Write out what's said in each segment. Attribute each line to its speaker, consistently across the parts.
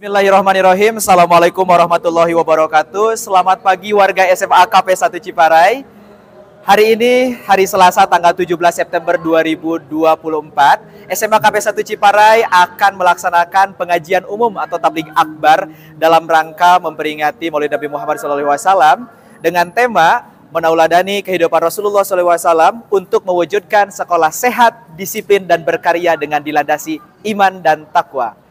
Speaker 1: Bismillahirrahmanirrahim. Assalamualaikum warahmatullahi wabarakatuh. Selamat pagi warga SMA KP 1 Ciparai. Hari ini hari Selasa tanggal 17 September 2024. SMA KP 1 Ciparai akan melaksanakan pengajian umum atau tabligh akbar dalam rangka memperingati Maulid Nabi Muhammad SAW dengan tema menauladani kehidupan Rasulullah SAW untuk mewujudkan sekolah sehat, disiplin dan berkarya dengan dilandasi iman dan takwa.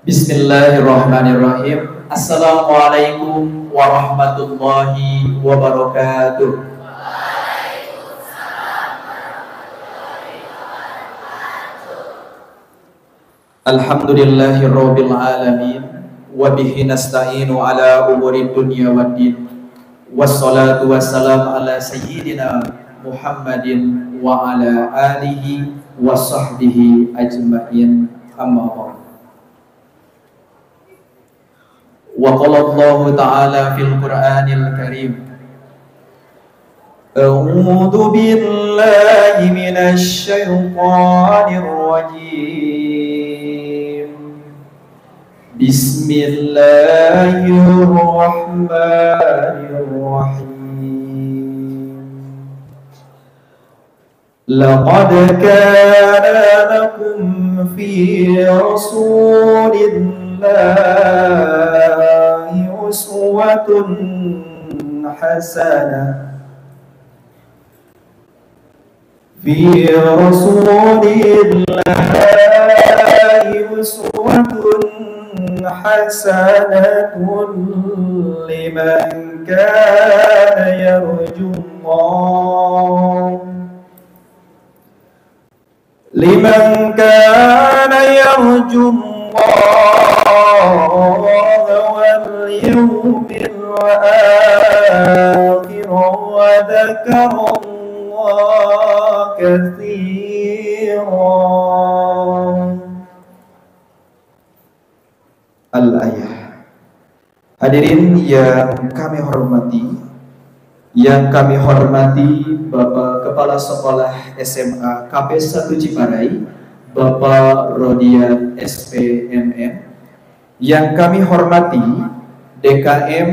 Speaker 1: Bismillahirrahmanirrahim. Assalamualaikum warahmatullahi wabarakatuh. Alhamdulillahirabbil alamin wa bihi nasta'inu ala umuri dunya waddin. Wassalatu wassalam ala sayyidina Muhammadin wa ala alihi wa sahbihi ajma'in. Amma ba'du. Wa qala Allahu ta'ala fil Qur'anil Karim A'udzu billahi minasy syaithanir rajim Bismillahirrahmanirrahim Laqad kana lakum fi rasulillahi uswatun hasanah fi rasulillahi uswatun
Speaker 2: حسنة لمن كان يرجو الله واليوم الآخر وذكر الله كثيرا. Al-Ayah. Hadirin yang kami hormati, Bapak Kepala Sekolah SMA KP 1 Ciparai, Bapak Rodian SPMM. Yang kami hormati DKM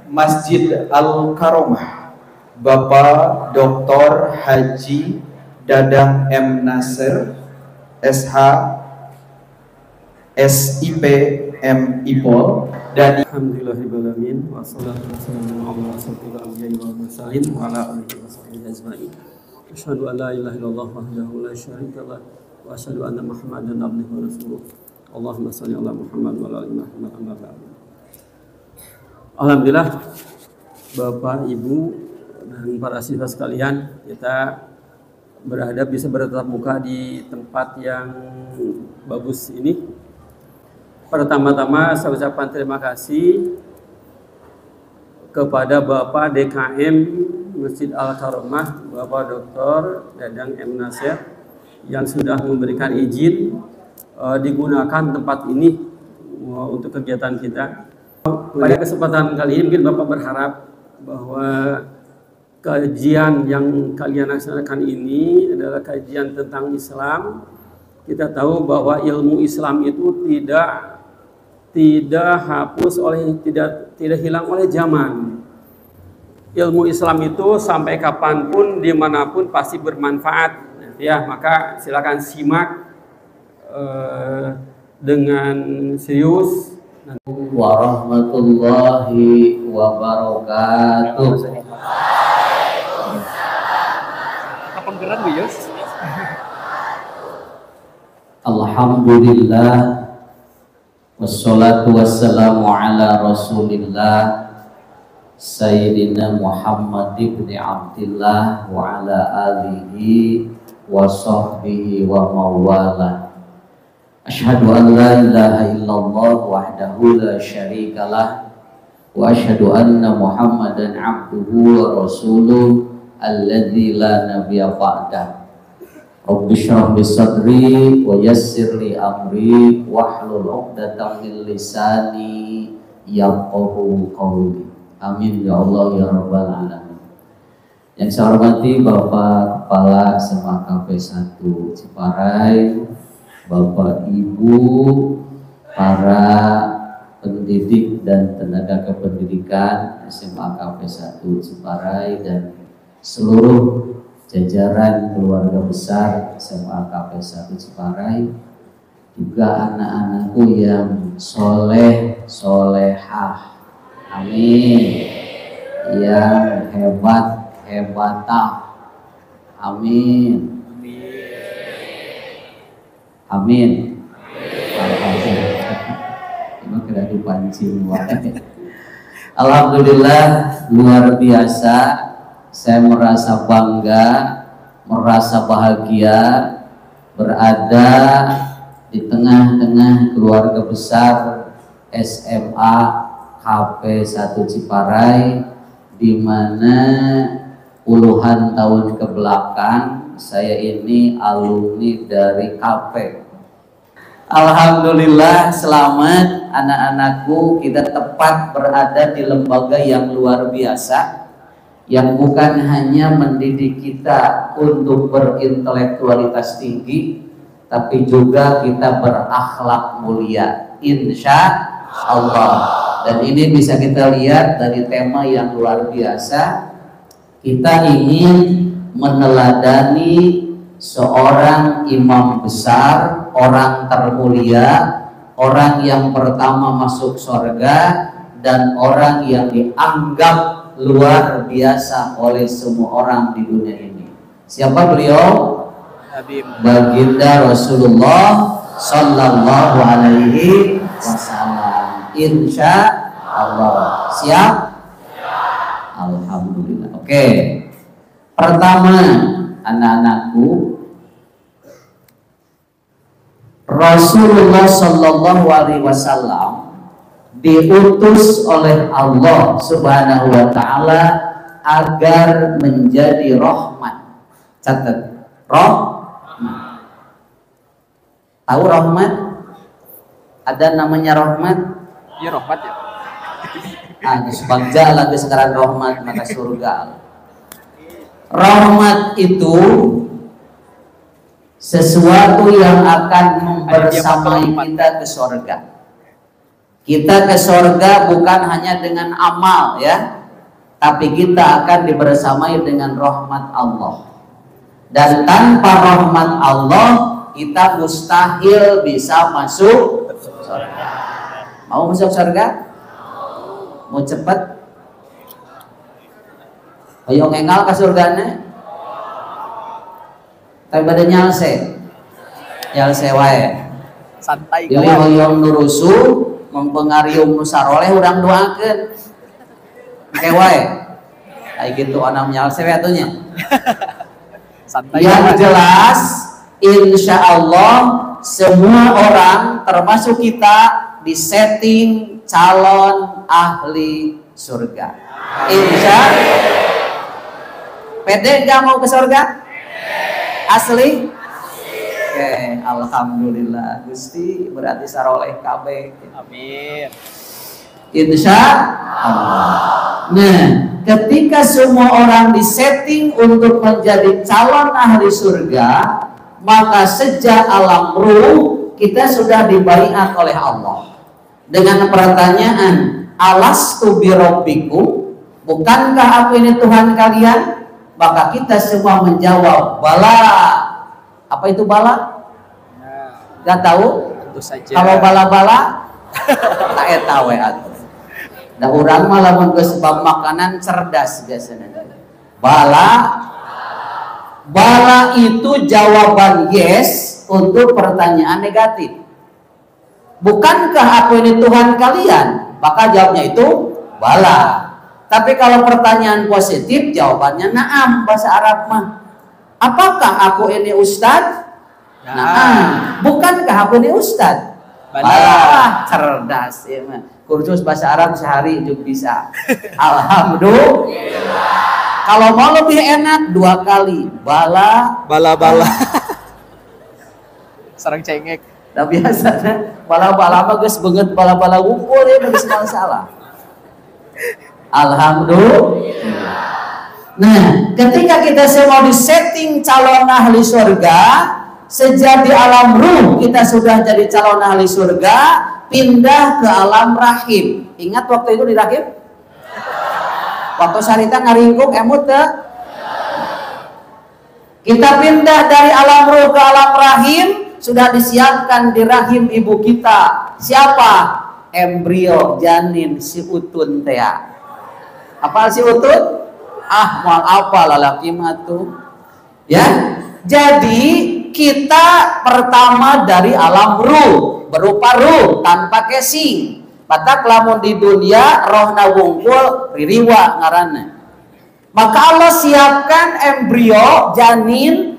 Speaker 2: Masjid Al-Karomah, Bapak Dr. Haji Dadang M. Nasir, SH, SIP M. Ipol, dan
Speaker 3: Alhamdulillahirrahmanirrahim. Wassalatu wassalamu ala asyrofil anbiya'i wal mursalin wa ala alihi wa sahbihi ajma'in. Asyhadu an la ilaha illallah wahdahu la syarika lah wa asyhadu anna Muhammadan abduhu wa rasuluh. Allahumma shalli ala Muhammad wa ala ali Muhammad amma ba'du. Alhamdulillah, Bapak, Ibu, dan para siswa sekalian, kita bisa bertatap muka di tempat yang bagus ini. Pertama-tama saya ucapkan terima kasih kepada Bapak DKM Masjid Al-Karomah, Bapak Dr. Dadang M. Nasir, yang sudah memberikan izin digunakan tempat ini untuk kegiatan kita. Pada kesempatan kali ini mungkin Bapak berharap bahwa kajian yang kalian laksanakan ini adalah kajian tentang Islam. Kita tahu bahwa ilmu Islam itu tidak hapus tidak hilang oleh zaman. Ilmu Islam itu sampai kapanpun, dimanapun pasti bermanfaat. Ya, maka silakan simak dengan serius.
Speaker 4: Warahmatullahi wabarakatuh. Alhamdulillah, wassalatu wassalamu ala rasulillah Sayyidina Muhammad ibn Abdillah wa ala alihi wa sahbihi wa mawala. Asyhadu an la ilaha illallah wahdahu la syarikalah wa asyhadu anna Muhammadan abduhu wa rasuluh alladzi la nabiyya ba'dah. Rabbi shrah li sadri wa yassir li amri wahlul 'uqdatam min lisani yafqahu qawli. Amin ya Allah ya rabbal alamin. Yang saya hormati Bapak Kepala SMA KP 1 Ciparai, Bapak Ibu, para pendidik dan tenaga kependidikan SMA KP 1 Ciparai, dan seluruh jajaran keluarga besar SMA KP 1 Ciparai, juga anak-anakku yang soleh solehah, amin, yang hebat hebatah, amin, amin. Emang kena dipancing. Alhamdulillah, luar biasa. Saya merasa bangga, merasa bahagia berada di tengah-tengah keluarga besar SMA KP 1 Ciparai, di mana puluhan tahun ke belakang saya ini alumni dari KP. Alhamdulillah, selamat anak-anakku, kita tepat berada di lembaga yang luar biasa, yang bukan hanya mendidik kita untuk berintelektualitas tinggi, tapi juga kita berakhlak mulia, insya Allah. Dan ini bisa kita lihat dari tema yang luar biasa. Kita ingin meneladani seorang imam besar, orang termulia, orang yang pertama masuk surga, dan orang yang dianggap luar biasa oleh semua orang di dunia ini. Siapa beliau? Baginda Rasulullah Sallallahu Alaihi Wasallam. Insya Allah. Siap? Alhamdulillah. Oke. Pertama, anak-anakku, Rasulullah Shallallahu Alaihi Wasallam diutus oleh Allah Subhanahu Wa Taala agar menjadi rahmat. Catat, rahmat. Tahu rahmat? Ada namanya rahmat?
Speaker 1: Ya rahmat ya.
Speaker 4: Sebagja lagi sekarang rahmat maka surga. Rahmat itu sesuatu yang akan membersamai kita ke surga. Kita ke surga bukan hanya dengan amal ya, tapi kita akan dibersamai dengan rahmat Allah. Dan tanpa rahmat Allah kita mustahil bisa masuk surga. Mau masuk surga? Mau cepat? Ayo ngengal ke surganya. Tapi pada nyalse wae.
Speaker 1: Santai
Speaker 4: jadi hoyong nurusu mempengaruhi musaroleh urang doakeun. Kayak wae. Kayak gitu anam nyalse wae atunya.
Speaker 1: Santai.
Speaker 4: Yang jelas insya Allah semua orang termasuk kita disetting calon ahli surga. Insya pede gak mau ke surga? Asli? Oke, alhamdulillah Gusti berarti saroleh KB.
Speaker 1: Amin.
Speaker 4: Insya Allah. Nah, ketika semua orang disetting untuk menjadi calon ahli surga, maka sejak alam ruh kita sudah dibaiat oleh Allah dengan pertanyaan, alastu birabbikum, bukankah aku ini Tuhan kalian? Maka kita semua menjawab bala. Apa itu bala? Gak tahu?
Speaker 1: Tentu saja.
Speaker 4: Kalau bala-bala tak eta we atuh. Da urang mah lamun geus bab makanan cerdas biasanya. Bala itu jawaban yes untuk pertanyaan negatif. Bukankah aku ini Tuhan kalian? Maka jawabnya itu bala. Tapi kalau pertanyaan positif jawabannya naam, bahasa Arab mah. Apakah aku ini ustad? Naam. Bukankah aku ini ustad? Bala. Cerdas ya mah. Kursus bahasa Arab sehari juga bisa. Alhamdulillah. Kalau mau lebih enak 2 kali. Bala.
Speaker 1: Sarang cengek.
Speaker 4: Nah biasanya bala-bala mah geus beungeut bala-bala ngumpul ya geus salah. Alhamdulillah. Nah, ketika kita semua disetting calon ahli surga, sejak di alam ruh kita sudah jadi calon ahli surga, pindah ke alam rahim. Ingat waktu itu di rahim? Waktu sarita ngaringkuk emut teh? Kita pindah dari alam ruh ke alam rahim, sudah disiapkan di rahim ibu kita. Siapa? Embrio, janin, si utun teh. Apa si utun? Mal apa lalaki mah tuh? Ya. Jadi kita pertama dari alam ruh, berupa ruh tanpa casing. Batak lamun di dunia rohna wungkul ririwa ngaranna. Maka Allah siapkan embrio, janin,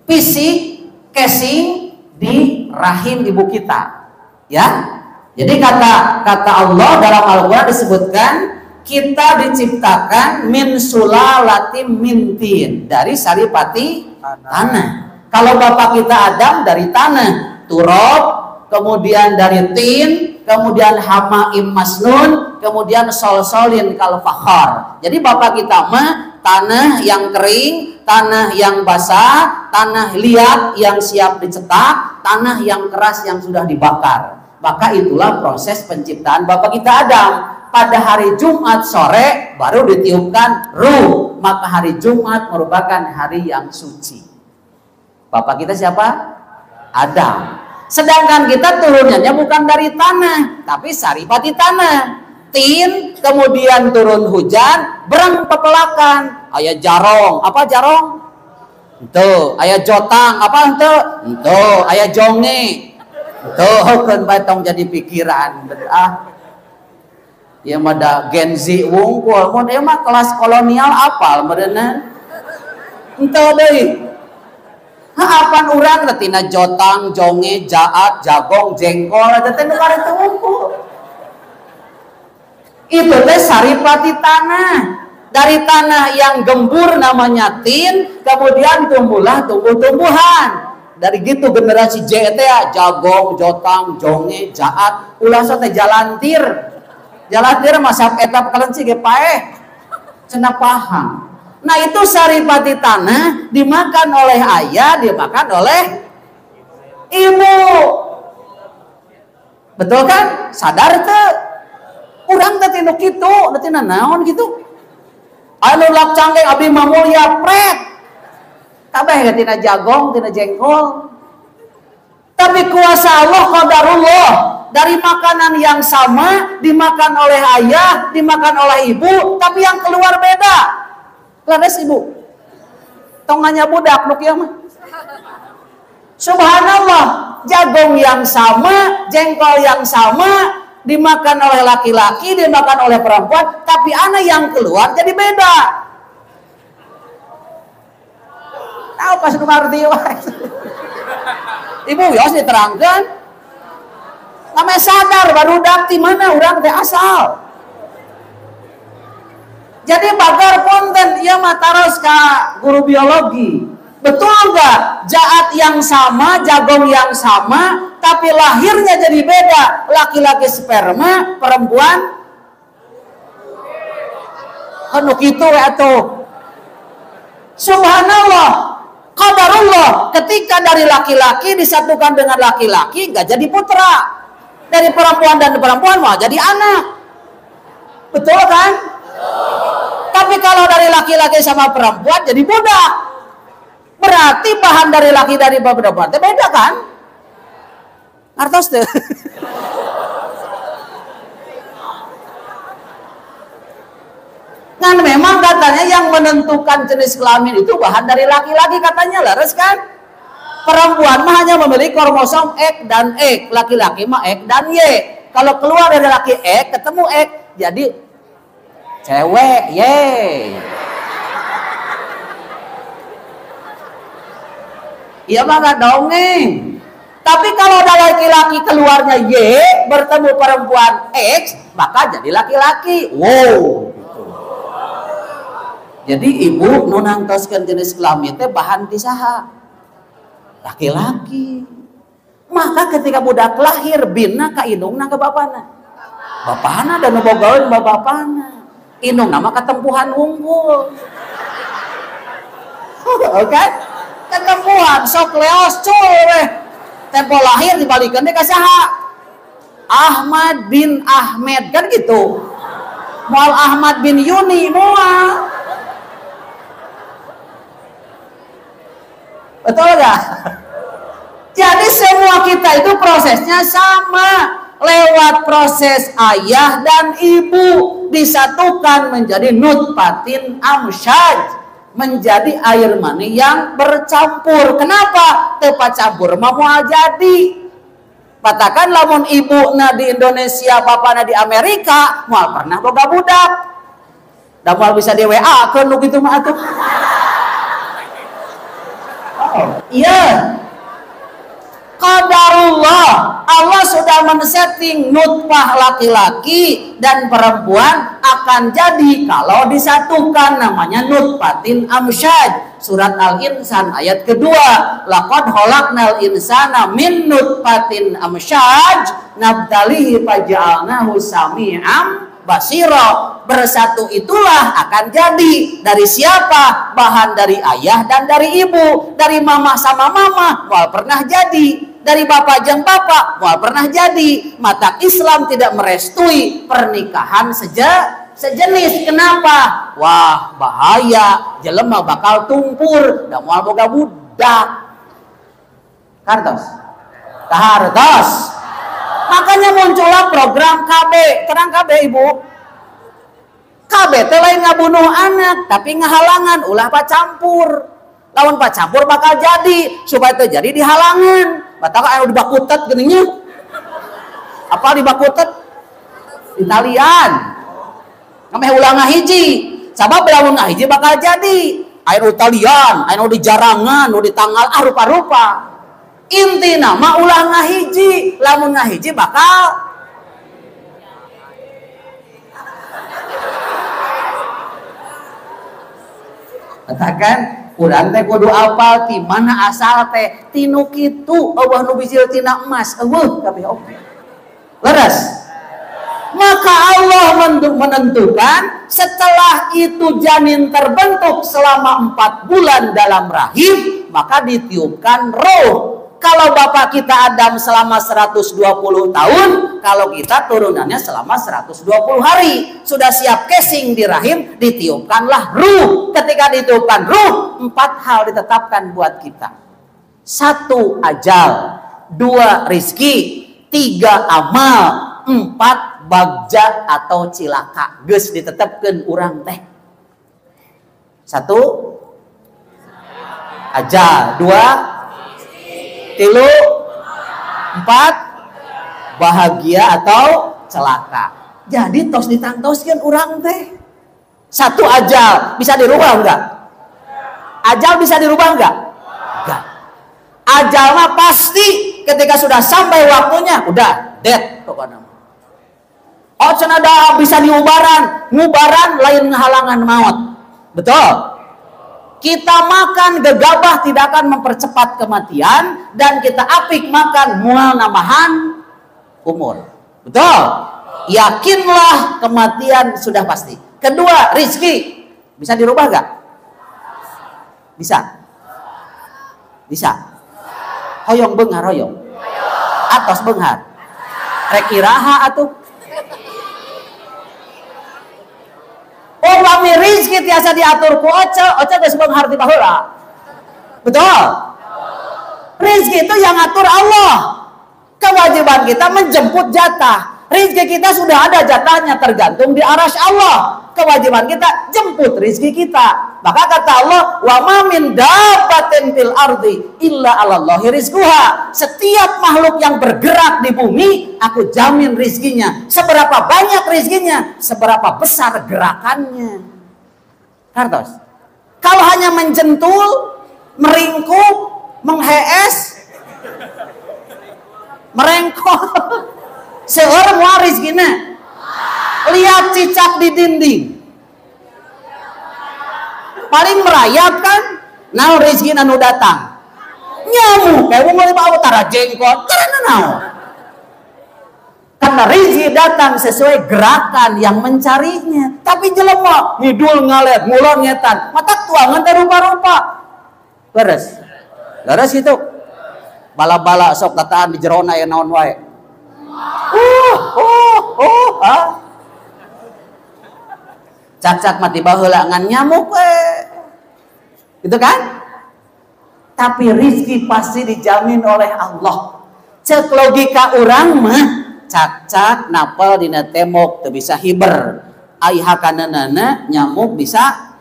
Speaker 4: fisik, casing di rahim ibu kita. Ya. Jadi kata Allah dalam Al-Qur'an disebutkan kita diciptakan min sulalatin min tin, dari saripati tanah. Kalau bapak kita Adam dari tanah, turab, kemudian dari tin, kemudian hamaim masnun, kemudian solsolin kal fakhar. Jadi bapak kita mah tanah yang kering, tanah yang basah, tanah liat yang siap dicetak, tanah yang keras yang sudah dibakar. Maka itulah proses penciptaan bapak kita Adam. Pada hari Jumat sore baru ditiupkan ruh. Maka hari Jumat merupakan hari yang suci. Bapak kita siapa? Adam. Sedangkan kita turunannya bukan dari tanah, tapi saripati tanah. Tin, kemudian turun hujan, berang pepelakan. Aya jarong, apa jarong? Itu, aya jotang, apa itu? Itu, aya jonge. Itu, kan batong jadi pikiran. Ya mada Gen Z wungkul, mun ieu mah kelas kolonial apal meureunna. Henteu deui. Haapan urang tina jotang, jonge, jaat, jagong, jengkol eta teh nu kareta wungkul. Itu teh saripati tanah. Dari tanah yang gembur namanya tin, kemudian tumbuhlah tumbuh-tumbuhan. Dari gitu generasi Z teh ya, jagong, jotang, jonge, jaat, ulah teh jalantir. Jalantir mah sap eta kalenci ge paeh. Cenah paham. Nah itu saripati tanah dimakan oleh ayah, dimakan oleh ibu. Betul kan? Sadar teu? Urang teh tinu kitu, teh naon gitu. Anu lak canggeng abdi mah mulya pret. Kabeh tina jagong, tina jengkol. Tapi kuasa Allah qadarullah, dari makanan yang sama dimakan oleh ayah, dimakan oleh ibu, tapi yang keluar beda. Laras ibu, tong nanya budak nu kieu mah. Subhanallah, jagong yang sama, jengkol yang sama dimakan oleh laki-laki, dimakan oleh perempuan, tapi anak yang keluar jadi beda. Tahu pas nu ngarti Ibu yos diterangkan. Namanya sadar barudak di mana urang teh asal. Jadi bagar konten ia mataros ka guru biologi. Betul enggak? Jaat yang sama, jagong yang sama, tapi lahirnya jadi beda. Laki-laki sperma, perempuan anu kitu atuh. Subhanallah, qadarullah, ketika dari laki-laki disatukan dengan laki-laki enggak jadi putra. Dari perempuan dan perempuan mau jadi anak. Betul kan? Tapi kalau dari laki-laki sama perempuan jadi budak. Berarti bahan dari laki dari perempuan itu beda kan? Artos tuh. Kan memang katanya yang menentukan jenis kelamin itu bahan dari laki-laki katanya laras kan? Perempuan mah hanya memiliki kromosom X dan X, laki-laki mah X dan Y. Kalau keluar dari laki X ketemu X jadi cewek, ye. Iya mah gak dongeng. Tapi kalau ada laki-laki keluarnya Y bertemu perempuan X, maka jadi laki-laki. Wow. Gitu. Jadi ibu nu nangtoskeun jenis kelamin teh bahan ti saha? Laki-laki. Maka ketika budak lahir binna ka indungna ka bapana. Bapana dan nu bogaweun bapana. Indung nama ketempuhan unggul. Oke? Ketempuhan sok leos cuy. Tempo lahir dibalikeun teh ka saha? Ahmad bin Ahmed kan gitu. Moal Ahmad bin Yuni moal. Betul gak? Jadi semua kita itu prosesnya sama. Lewat proses ayah dan ibu disatukan menjadi nutfatin amsyaj, menjadi air mani yang bercampur. Kenapa? Tepat campur mau jadi. Katakan lamun ibu na di Indonesia, bapak na di Amerika, moal pernah boga budak. Da moal bisa di WA keun nu kitu mah atuh. Iya. Qadarullah, Allah sudah men-setting nutfah laki-laki dan perempuan akan jadi kalau disatukan, namanya nutfatin amsyaj. Surat Al-Insan ayat kedua, laqad khalaqnal insana min nutfatin amsyaj nabtalihi faja'alnahu sami'an basira. Bersatu itulah akan jadi. Dari siapa? Bahan dari ayah dan dari ibu. Dari mama sama mama wal pernah jadi. Dari bapak jeung bapak wal pernah jadi. Mata Islam tidak merestui pernikahan sejenis. Kenapa? Wah bahaya, jelema bakal tumpur da moal boga budak. Kartos. Kahartos. Makanya muncullah program KB. Terang KB ibu. KB teh lain ngabunuh anak, tapi ngahalangan ulah pacampur. Lawan pacampur bakal jadi, supaya terjadi dihalangan. Batak anu dibakutet geuning nya. Apa dibakutet? Italian. Ngameh ulang ngahiji. Sabab lamun ngahiji bakal jadi. Anu talian, anu di jarangan, anu di tanggal rupa-rupa. Intina mah ulah ngahiji, lamun ngahiji bakal katakan urang teh kudu apal ti mana asal teh tinu kitu eueuh nu bijil tina emas eueuh kabeh oge. Leres. Maka Allah menentukan setelah itu janin terbentuk selama 4 bulan dalam rahim, maka ditiupkan roh. Kalau bapak kita Adam selama 120 tahun, kalau kita turunannya selama 120 hari. Sudah siap casing di rahim, ditiupkanlah ruh. Ketika ditiupkan ruh, 4 hal ditetapkan buat kita. 1 ajal, 2 rizki, 3 amal, 4 bagja atau cilaka. Geus ditetapkan urang teh. 1 ajal, 2 3, 4 bahagia atau celaka. Jadi tos ditangtoskeun urang teh. 1 ajal bisa dirubah enggak? Ajal bisa dirubah enggak? Enggak. Ajal mah pasti ketika sudah sampai waktunya udah dead pokoknya. Oh cenah bisa diubaran, ngubaran lain halangan maut. Betul. Kita makan gegabah tidak akan mempercepat kematian, dan kita apik makan mual namahan umur. Betul. Yakinlah kematian sudah pasti. Kedua, rizki bisa dirubah gak? Bisa. Bisa. Hoyong benghar hoyong. Atos benghar. Rek iraha atuh. Upami rizki tiasa diatur ku oce geus beunghar ti baheula. Betul? Rizki itu yang atur Allah. Kewajiban kita menjemput jatah. Rizki kita sudah ada jatahnya, tergantung di arasy Allah. Kewajiban kita jemput rizki kita. Maka kata Allah, wa ma min dabbatin fil ardi illa 'alallahi rizquha. Setiap makhluk yang bergerak di bumi, aku jamin rizkinya. Seberapa banyak rizkinya, seberapa besar gerakannya. Kartos. Kalau hanya menjentul, meringkuk, menghees, merengkol, seueur moal rizkina. Lihat cicak di dinding. Paling merayap kan? Naon rezeki anu datang? Nyamuk, kayak mau bawa tara jengkot, karena naon? Karena rezeki datang sesuai gerakan yang mencarinya. Tapi jelema ngidul ngalet, ngulon ngetan, mata tuangan teh rupa-rupa. Beres. Beres itu. Bala-bala sok tataan di jerona ya naon wae. Cak-cak mati baheula ngan nyamuk we. Gitu kan? Tapi rizki pasti dijamin oleh Allah. Cek logika orang mah cak-cak napal dina temok teu bisa hiber. Ai hakanana nyamuk bisa.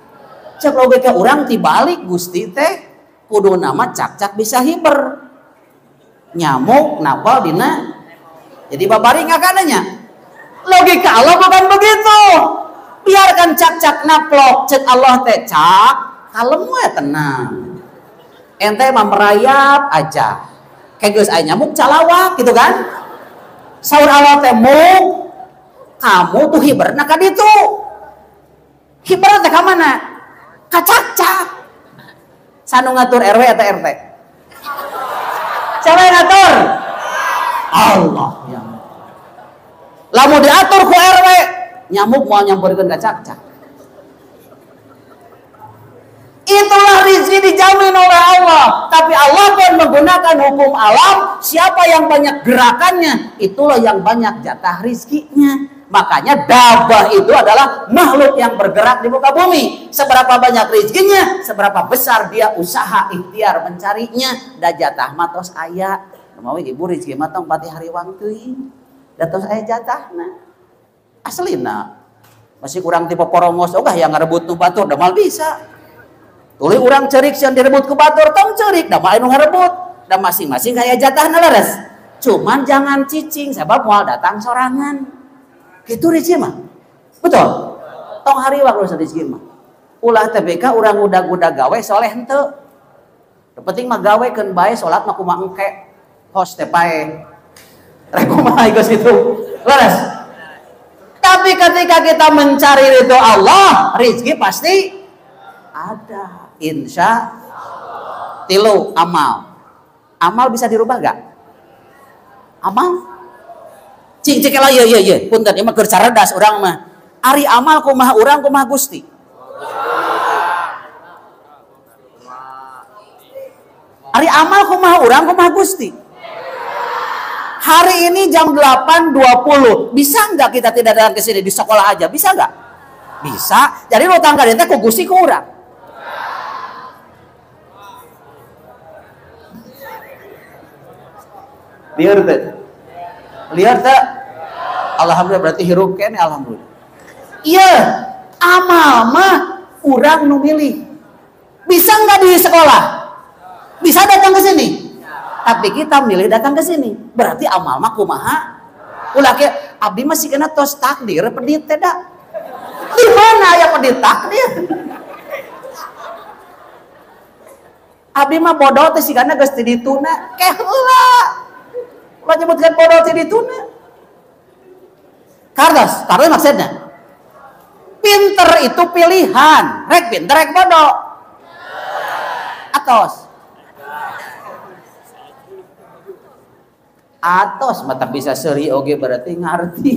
Speaker 4: Cek logika orang tibalik Gusti teh kudu nama cak-cak bisa hiber. Nyamuk napal dina jadi babaring akananya. Logika Allah bukan begitu. Biarkan cak-cak naplok, cek Allah teh cak, kalem we tenang. Ente mah merayap aja. Kayak geus aya nyamuk calawak gitu kan? Saur Allah teh mung kamu tuh hiberna ka ditu. Hiberna teh ka mana? Ka cak-cak. Sanu ngatur RW atau RT? Siapa yang ngatur? Allah yang. Lamun diatur ku RW, nyamuk mau nyamperkeun ka cak-cak. Itulah rizki dijamin oleh Allah. Tapi Allah pun menggunakan hukum alam. Siapa yang banyak gerakannya, itulah yang banyak jatah rizkinya. Makanya dabah itu adalah makhluk yang bergerak di muka bumi. Seberapa banyak rizkinya, seberapa besar dia usaha ikhtiar mencarinya. Da jatah matos aya. Mau ibu rizki matong pati hari waktu. Datos aya jatahna. Aslina masih kurang tipe porongos ogah yang ngarebut nu batur da mal bisa. Tuluy urang ceurik sian direbut ku batur tong ceurik da mah anu ngarebut. Da masing-masing aya jatahna leres. Cuman jangan cicing sebab moal datang sorangan. Gitu rizki mah. Betul. tong hari waktu rezeki mah. Ulah TBK urang udah gawe soleh henteu. Penting mah gawekeun bae salat mah kumaha engke. Hos teh pae. Rek kumaha geus kitu. Leres. Tapi ketika kita mencari ridho Allah, rezeki pasti ada. Insya Allah. Tilu, amal. Amal bisa dirubah gak? Amal? Cing lah iya. Punten ieu mah keur cerdas urang mah. Ari amal kumaha urang kumaha Gusti. Ari amal kumaha urang kumaha Gusti. Hari ini jam 8.20. Bisa nggak kita tidak datang ke sini di sekolah aja? Bisa nggak? Bisa. Jadi lo tanggal itu ku Gusti ku urang. Liar teh. Liar teh. Alhamdulillah berarti hirup kene alhamdulillah. Iya, amal mah urang nu milih. Bisa nggak di sekolah? Bisa datang ke sini. Tapi kita milih datang ke sini. Berarti amal mah kumaha? Ulah ke abdi mah sikeuna tos takdir pedit teh da. Di mana aya pedit takdir? Abdi mah bodoh teh sikeuna geus ti dituna. Keh heula. Ulah nyebutkeun bodoh ti dituna. Kardos maksudnya. Pinter itu pilihan. Rek pinter rek bodoh. Atos. Atos mata bisa seri oge berarti ngerti.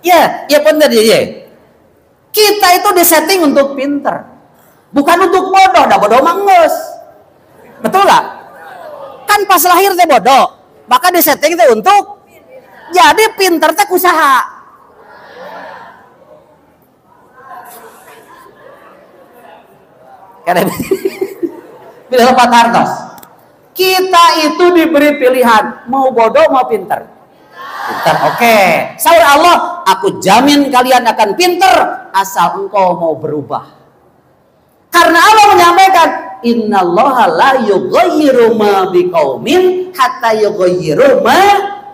Speaker 4: Ya bener ya. Kita itu disetting untuk pinter, bukan untuk bodoh. Dah bodoh mah geus. Betul gak? Kan pas lahir teh bodoh, maka disetting teh untuk jadi pinter teh usaha. Karena bila lepat hartos. Kita itu diberi pilihan mau bodoh mau pinter. Pinter, oke. Saur Allah, aku jamin kalian akan pinter asal engkau mau berubah. Karena Allah menyampaikan, innallaha la yughayyiru ma biqaumin hatta yughayyiru ma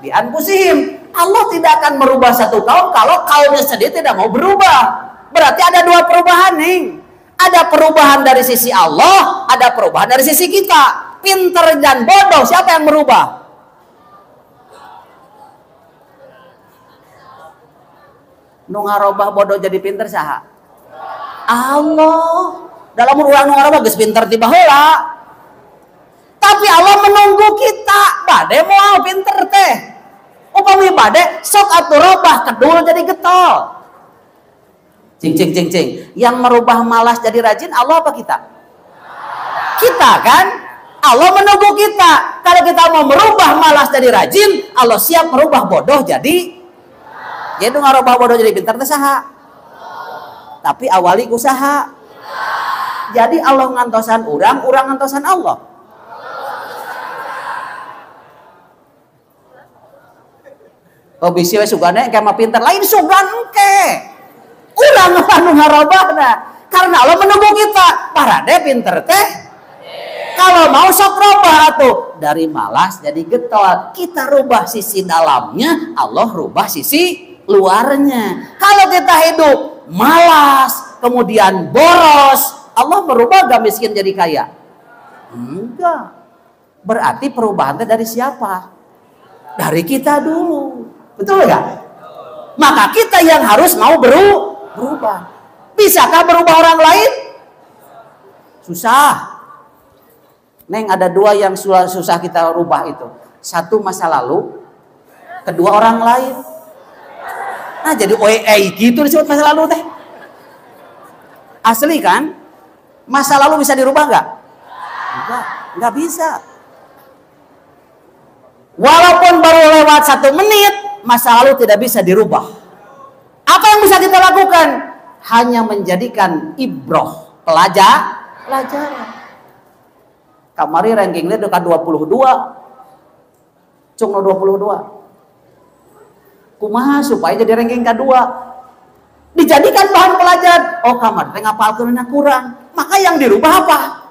Speaker 4: bi anfusihim. Allah tidak akan merubah satu kaum kalau kaumnya sendiri tidak mau berubah. Berarti ada dua perubahan nih. Ada perubahan dari sisi Allah, ada perubahan dari sisi kita. Pinter dan bodoh, siapa yang merubah? Nu ngarobah bodoh jadi pinter saha? Allah. Dalam urang nu ngarobah geus pinter ti baheula. Tapi Allah menunggu kita, bade moal pinter teh. Upami bade sok atuh robah kedul jadi getol. Cing. Yang merubah malas jadi rajin Allah apa kita? Kita kan? Allah menunggu kita. Kalau kita mau merubah malas jadi rajin, Allah siap merubah bodoh jadi ngarubah bodoh jadi pintar teh saha? Tapi awali usaha. Jadi Allah ngantosan urang ngantosan Allah. Oh bisi we sugana engke mah pintar, lain sugan engke. Urang anu ngarobahna. Karena Allah menunggu kita. Parade pinter teh. Kalau mau sok robah atuh dari malas jadi getol. Kita rubah sisi dalamnya, Allah rubah sisi luarnya. Kalau kita hidup malas, kemudian boros, Allah merubah gak miskin jadi kaya? Enggak. Berarti perubahan dari siapa? Dari kita dulu. Betul gak? Maka kita yang harus mau berubah. Bisakah berubah orang lain? Susah. Neng, ada dua yang susah kita rubah itu. Satu masa lalu, kedua orang lain. Nah jadi gitu disebut masa lalu teh. Asli kan? Masa lalu bisa dirubah nggak? Nggak bisa. Walaupun baru lewat 1 menit, masa lalu tidak bisa dirubah. Apa yang bisa kita lakukan? Hanya menjadikan ibroh, pelajaran. Kamari rankingnya dekat 22. Cung no 22. Kumaha supaya jadi ranking kedua? Dijadikan bahan pelajaran. Oh kamar teh ngapalkeunna kurang. Maka yang dirubah apa?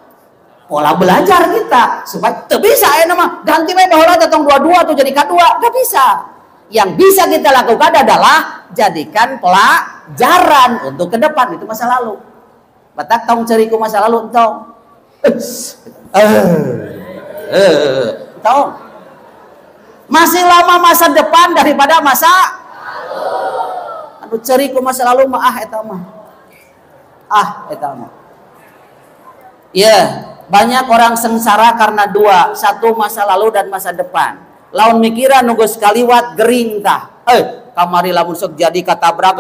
Speaker 4: Pola belajar kita supaya teu bisa aya mah ganti bae baheula datang 22 tuh jadi kedua. Enggak bisa. Yang bisa kita lakukan adalah jadikan pelajaran untuk ke depan, itu masa lalu. Batak tong ceriku masa lalu tong. Tong. Masih lama masa depan daripada masa lalu. Anu ceriku masa lalu mah eta mah. Eta mah. Ya, banyak orang sengsara karena dua, satu masa lalu dan masa depan. Laun mikiran nunggu sekaliwat gering tah. Kamari lamun sok jadi katabrak.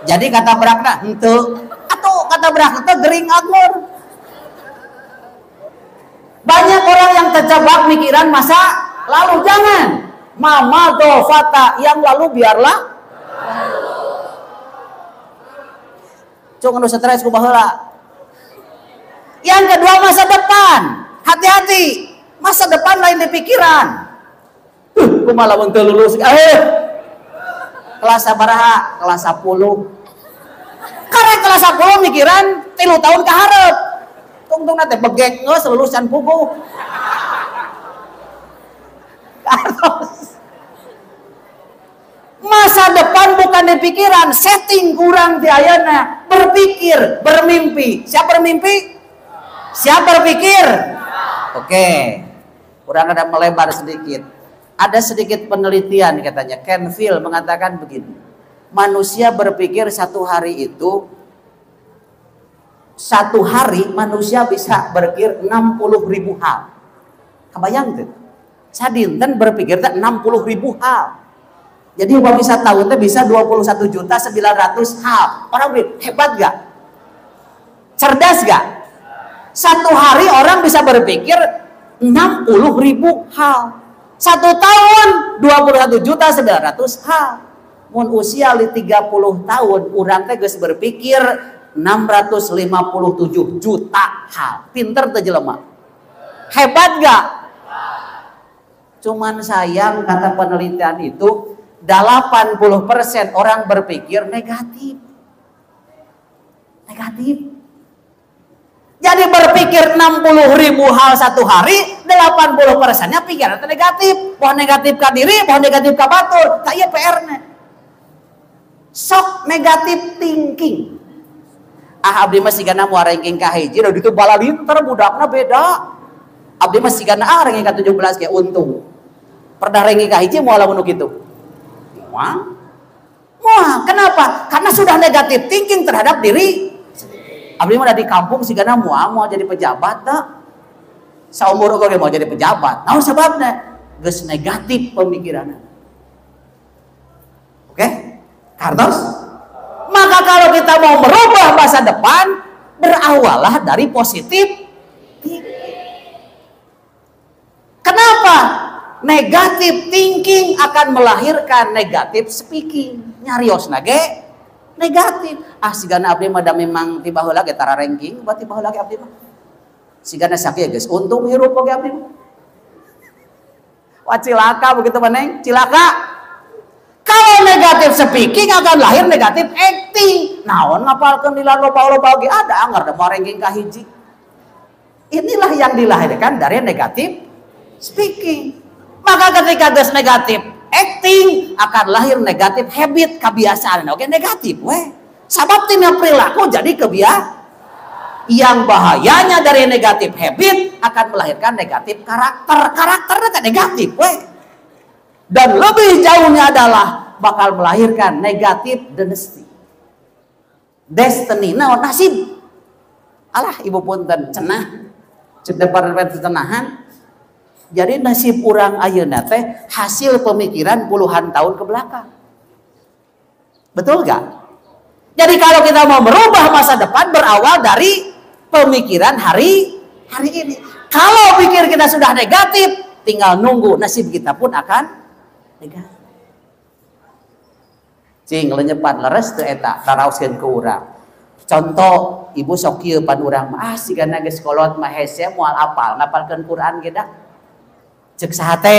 Speaker 4: Jadi katabrakna henteu. Atuh katabrak teh gering anggur. Banyak orang yang terjebak mikiran masa lalu. Jangan. Mama dofata, yang lalu biarlah. Cuk anu stres ku baheula. Yang kedua masa depan. Hati-hati. Masa depan lain di pikiran. Kumaha lamun teu lulus. Kelas sabaraha? Kelas 10. Karena kelas 10 mikiran 3 tahun ka hareup. Tungtung teh begek geus lulusan puguh. Masa depan bukan di pikiran, setting kurang di ayeuna. Berpikir, bermimpi. Siapa bermimpi? Siapa berpikir? Oke. Kurang ada melebar sedikit. Ada sedikit penelitian katanya. Kenville mengatakan begini. Manusia berpikir satu hari manusia bisa berpikir 60.000 hal. Kebayang tuh? Sadinten berpikir 60.000 hal. Jadi uang bisa tahun tuh bisa 21.900.000 hal. Orang bilang hebat gak? Cerdas gak? Satu hari orang bisa berpikir 60.000 hal. 1 tahun 21.900.000 hal. Mun usia 30 tahun urang teh geus berpikir 657 juta hal. Pinter teh jelema. Hebat gak? Cuman sayang kata penelitian itu 80% orang berpikir negatif. Jadi berpikir 60.000 hal satu hari, 80%-nya pikiran negatif. Mau negatif ka diri, mau negatif ka batur. Tah ieu PR-na. Sok negatif thinking. Abdi mah sigana moal ranking ka hiji, da ditu balalinter budakna beda. Abdi mah sigana ranking ka 17 ge untung. Perdah ranking ka hiji moal lamun kitu. Moal. Kenapa? Karena sudah negatif thinking terhadap diri. Abdi mah di kampung sigana mau jadi pejabat dah. Saumur oge mau jadi pejabat. Naon sababna? Geus negatif pemikiranna. Oke? Kartos? Maka kalau kita mau merubah masa depan, berawalah dari positif. Kenapa? Negatif thinking akan melahirkan negatif speaking. Nyariosna ge negatif. Sigana abdi mah da memang tiba heula ge tara ranking, berarti tiba heula ge abdi mah. Sigana sakieu geus untung hirup oge abdi mah. Wah cilaka begitu maneh, cilaka. Kalau negatif speaking akan lahir negatif acting. Naon ngapalkeun lila loba-loba ge ada anggar da moal ranking ka hiji. Inilah yang dilahirkan dari negatif speaking. Maka ketika geus negatif acting akan lahir negatif habit, kebiasaan. Oke, negatif weh. Sabab tina perilaku jadi kebiasaan. Yang bahayanya dari negatif habit akan melahirkan negatif karakter. Karakternya negatif weh. Dan lebih jauhnya adalah bakal melahirkan negatif destiny. Nah, nasib. Alah ibu punten cenah. Cedepan cenahan. Jadi nasib orang ayeuna teh hasil pemikiran puluhan tahun ke belakang. Betul gak? Jadi kalau kita mau merubah masa depan berawal dari pemikiran hari ini. Kalau pikir kita sudah negatif, tinggal nunggu nasib kita pun akan negatif. Cing lenyepan leres teu eta taraoskeun ke urang. Contoh ibu sok kieu pan urang mah sigana geus kolot mah hese moal apal ngapalkeun Quran ge da. Cek sahate,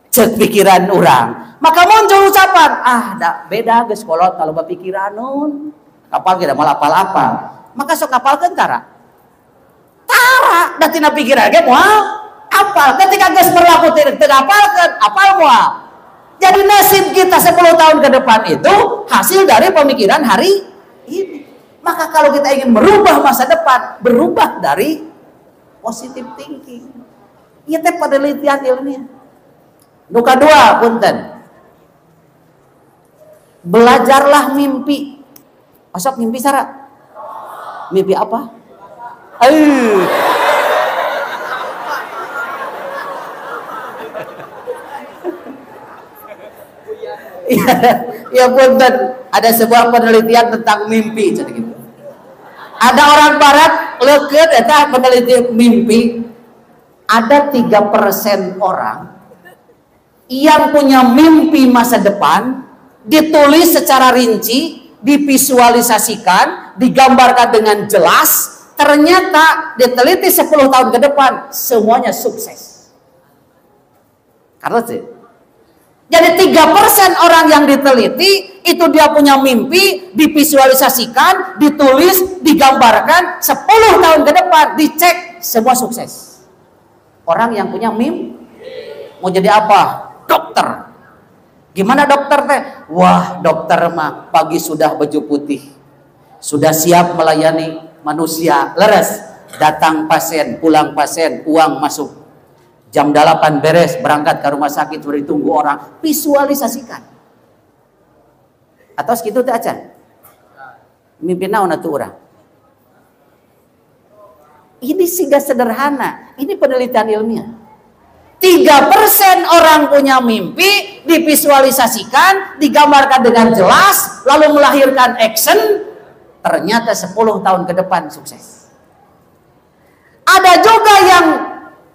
Speaker 4: cek pikiran orang. Maka muncul ucapan, dah beda geus kolot kalau bapikiran nun. Kapal kita malah apal-apal. Maka sok apalkeun tara. Tara, da tina pikiran ge moal apal. Ketika geus berlaku teu apalkeun, apal moal. Jadi nasib kita 10 tahun ke depan itu hasil dari pemikiran hari ini. Maka kalau kita ingin merubah masa depan, berubah dari positive thinking. Iya teh penelitian ilmiah. Nuka dua punten. Belajarlah mimpi. Asap mimpi Sarah. Mimpi apa? Ya punten, ada sebuah penelitian tentang mimpi jadi gitu. Ada orang barat leukeut eta peneliti mimpi. Ada 3% orang yang punya mimpi masa depan ditulis secara rinci, divisualisasikan, digambarkan dengan jelas, ternyata diteliti 10 tahun ke depan semuanya sukses. Karena sih jadi 3% orang yang diteliti itu dia punya mimpi, divisualisasikan, ditulis, digambarkan 10 tahun ke depan dicek semua sukses. Orang yang punya mimpi mau jadi apa? Dokter. Gimana dokter teh? Wah, dokter mah pagi sudah baju putih, sudah siap melayani manusia, leres. Datang pasien, pulang pasien, uang masuk. Jam 8 beres, berangkat ke rumah sakit, sudah ditunggu orang. Visualisasikan. Atau segitu teh acan. Mimpi naon atuh urang? Ini sehingga sederhana. Ini penelitian ilmiah. 3% orang punya mimpi, divisualisasikan, digambarkan dengan jelas, lalu melahirkan action, ternyata 10 tahun ke depan sukses. Ada juga yang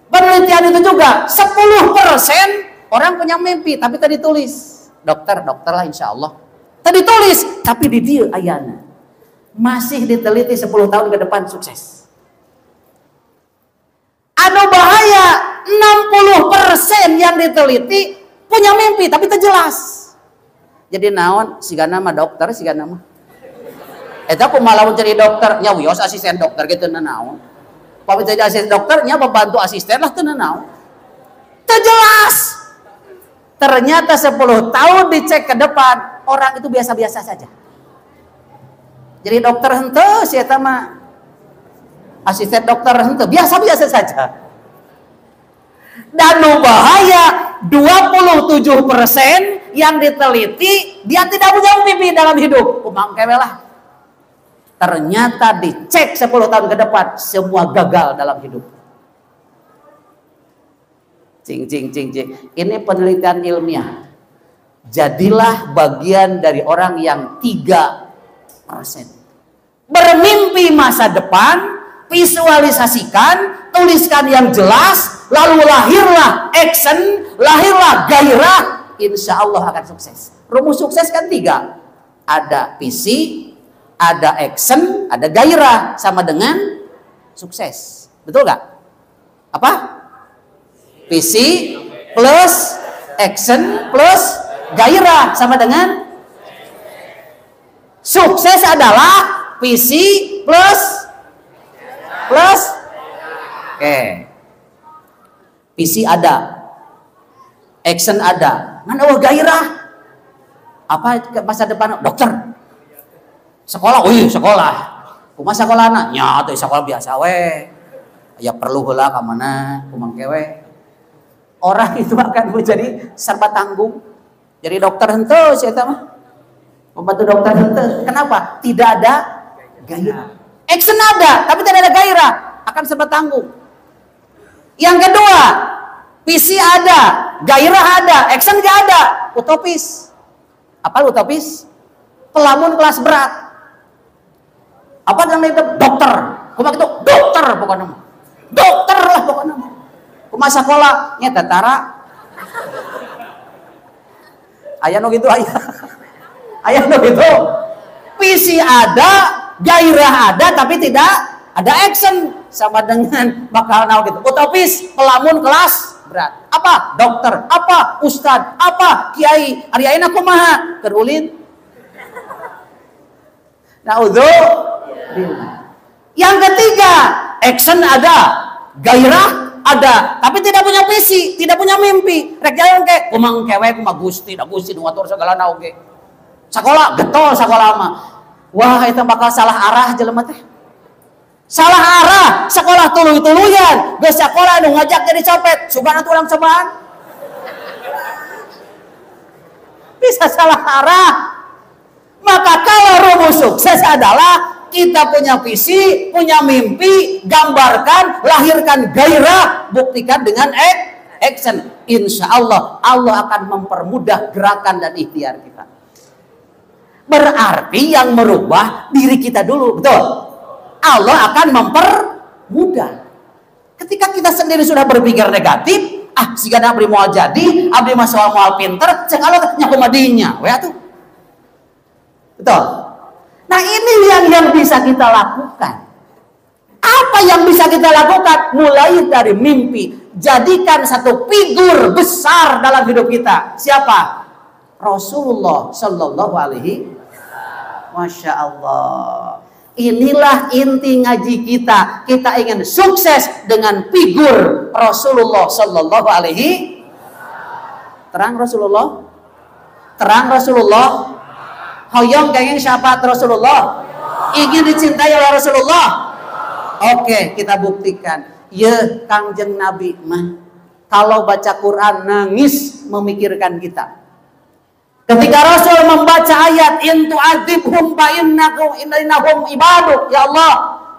Speaker 4: penelitian itu juga 10% orang punya mimpi, tapi tadi tulis dokter lah insya Allah. Tadi tulis, tapi di dia ayana masih diteliti 10 tahun ke depan sukses. Anu bahaya 60% yang diteliti punya mimpi tapi terjelas. Jadi naon sigana mah dokter sigana mah. Eta kumaha lamun jadi dokter nya wios asisten dokter gitu naon. Pami jadi asisten dokter nya pembantu asisten lah teu naon. Terjelas. Ternyata 10 tahun dicek ke depan orang itu biasa-biasa saja. Jadi dokter henteu si eta mah asisten dokter henteu biasa-biasa saja. Dan bahaya 27% yang diteliti dia tidak punya mimpi dalam hidup. Kumangkewe lah. Ternyata dicek 10 tahun ke depan semua gagal dalam hidup. Cing. Ini penelitian ilmiah. Jadilah bagian dari orang yang 3%. Bermimpi masa depan, visualisasikan, tuliskan yang jelas, lalu lahirlah action, lahirlah gairah, insya Allah akan sukses. Rumus sukses kan 3. Ada visi, ada action, ada gairah, sama dengan sukses. Betul gak? Apa? Visi plus action plus gairah sama dengan sukses adalah visi plus oke. Visi ada, action ada, mana gairah? Apa masa depan? Dokter, sekolah, sekolah. Kumaha sekolahna? Nya teh sekolah biasa we. Ya perlu heula ka mana, kumangke we. Orang itu akan menjadi serba tanggung. Jadi dokter henteu si eta mah. Pembantu dokter henteu. Kenapa? Tidak ada gairah. Action ada, tapi tidak ada gairah, akan serba tanggung. Yang kedua, visi ada, gairah ada, action gak ada, utopis. Apa utopis? Pelamun kelas berat. Apa yang itu? Dokter. Kumaha itu? Dokter pokoknya. Dokter lah pokoknya. Kumaha sekolah nya tentara. Aya nu gitu aya. Aya nu gitu. Visi ada, gairah ada, tapi tidak ada action. Sama dengan bakal naon gitu. Utopis, pelamun kelas berat. Apa? Dokter, apa? Ustad, apa? Kiai. Ari ayeuna kumaha? Keur ulin. Yang ketiga, action ada, gairah ada, tapi tidak punya visi, tidak punya mimpi. Rek jalan ke kumang kewek kumang Gusti, da Gusti nu ngatur segala oge. Sakola getol sakola mah. Wah, itu bakal salah arah jelema teh. Salah arah, sekolah tuluy-tuluyan, geus sakola nu ngajak jadi copet, sugan atuh ulang cobaan. Bisa salah arah. Maka kalau rumus sukses adalah kita punya visi, punya mimpi, gambarkan, lahirkan gairah, buktikan dengan action. Insya Allah, Allah akan mempermudah gerakan dan ikhtiar kita. Berarti yang merubah diri kita dulu, betul? Allah akan mempermudah. Ketika kita sendiri sudah berpikir negatif, jika abdi mau jadi, abdi masalah mau pinter, cek Allah nyakumadinya, weh tuh. Betul. Nah ini yang bisa kita lakukan. Apa yang bisa kita lakukan? Mulai dari mimpi. Jadikan satu figur besar dalam hidup kita. Siapa? Rasulullah Sallallahu Alaihi. Masya Allah. Inilah inti ngaji kita. Kita ingin sukses dengan figur Rasulullah Sallallahu Alaihi. Terang Rasulullah. Terang Rasulullah. Hoyong kenging syafaat Rasulullah. Ingin dicintai oleh Rasulullah. Oke, kita buktikan. Ya, Kangjeng Nabi mah kalau baca Quran nangis memikirkan kita. Ketika Rasul membaca ayat in tu'adzibhum fa innahum ibaduk, ya Allah,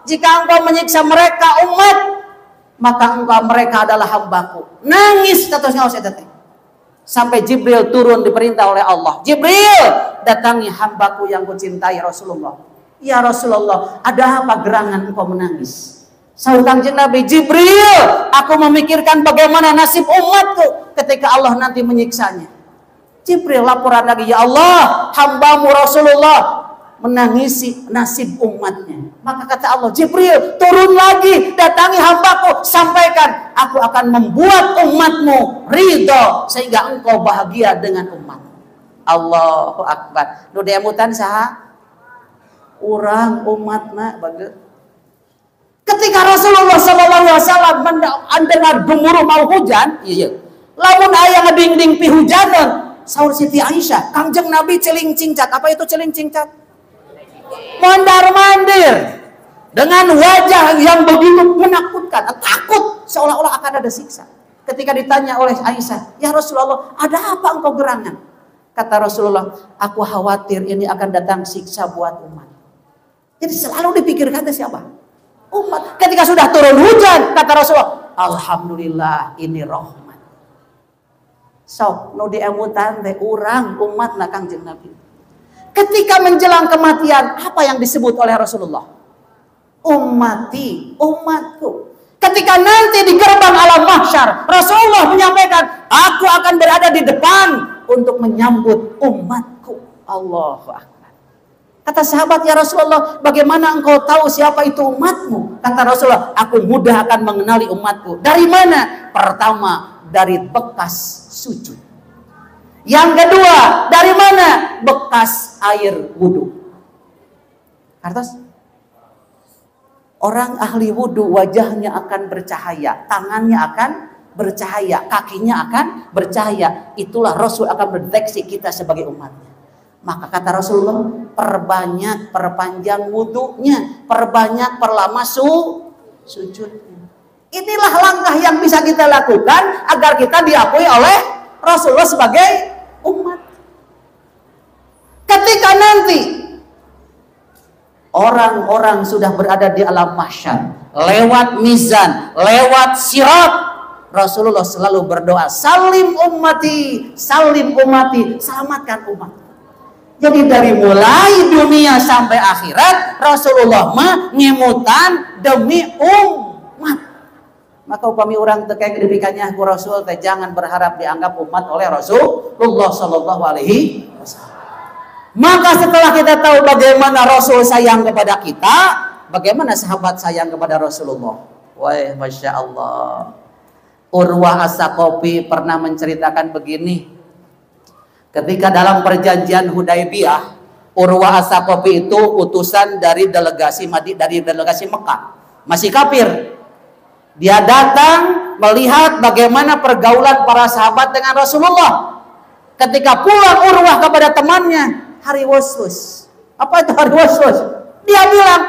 Speaker 4: jika engkau menyiksa mereka umat, maka mereka adalah hambaku. Nangis kata saya teh. Sampai Jibril turun diperintah oleh Allah. Jibril, datangi hambaku yang kucintai Rasulullah. Ya Rasulullah, ada apa gerangan engkau menangis? Saur Kangjeng Nabi, Jibril, aku memikirkan bagaimana nasib umatku ketika Allah nanti menyiksanya. Jibril laporan lagi, ya Allah, hambamu Rasulullah menangisi nasib umatnya. Maka kata Allah, Jibril turun lagi, datangi hambaku, sampaikan, aku akan membuat umatmu ridho sehingga engkau bahagia dengan umat. Allahu Akbar. Nu demutan saha? Urang umatna bageut. Ketika Rasulullah SAW mendengar gemuruh mau hujan, iya, lamun aya ngeding-ding pi hujanan. Saur Siti Aisyah, Kangjeng Nabi celing cingcat. Apa itu celing cingcat? Mondar-mandir dengan wajah yang begitu menakutkan, takut seolah-olah akan ada siksa. Ketika ditanya oleh Aisyah, ya Rasulullah, ada apa engkau gerangan? Kata Rasulullah, aku khawatir ini akan datang siksa buat umat. Jadi selalu dipikirkan siapa? Umat. Ketika sudah turun hujan, kata Rasulullah, alhamdulillah ini rahmat. Sok nu diemutan teh urang umatna Kangjeng Nabi. Ketika menjelang kematian, apa yang disebut oleh Rasulullah? Ummati, umatku. Ketika nanti di gerbang alam mahsyar, Rasulullah menyampaikan, aku akan berada di depan untuk menyambut umatku. Allahu Akbar. Kata sahabat, ya Rasulullah, bagaimana engkau tahu siapa itu umatmu? Kata Rasulullah, aku mudah akan mengenali umatku. Dari mana? Pertama, dari bekas sujud. Yang kedua, dari mana? Bekas air wudhu. Artos? Orang ahli wudhu wajahnya akan bercahaya, tangannya akan bercahaya, kakinya akan bercahaya. Itulah Rasul akan mendeteksi kita sebagai umatnya. Maka kata Rasulullah, perpanjang wudhunya, perbanyak, perlama sujudnya. Inilah langkah yang bisa kita lakukan agar kita diakui oleh Rasulullah sebagai umat. Ketika nanti orang-orang sudah berada di alam mahsyar, lewat mizan, lewat sirat, Rasulullah selalu berdoa, salim ummati, selamatkan umat. Jadi dari mulai dunia sampai akhirat, Rasulullah mah ngemutan demi umat. Maka upami orang tekek diberikannya ku Rasul teh jangan berharap dianggap umat oleh Rasulullah Sallallahu Alaihi Wasallam. Maka setelah kita tahu bagaimana Rasul sayang kepada kita, bagaimana sahabat sayang kepada Rasulullah. Wah, masya Allah. Urwah As-Saqafi pernah menceritakan begini. Ketika dalam perjanjian Hudaybiyah, Urwah As-Saqafi itu utusan dari delegasi Mekah, masih kafir. Dia datang melihat bagaimana pergaulan para sahabat dengan Rasulullah. Ketika pulang Urwah kepada temannya, hari was-was. Apa itu hari was-was? Dia bilang,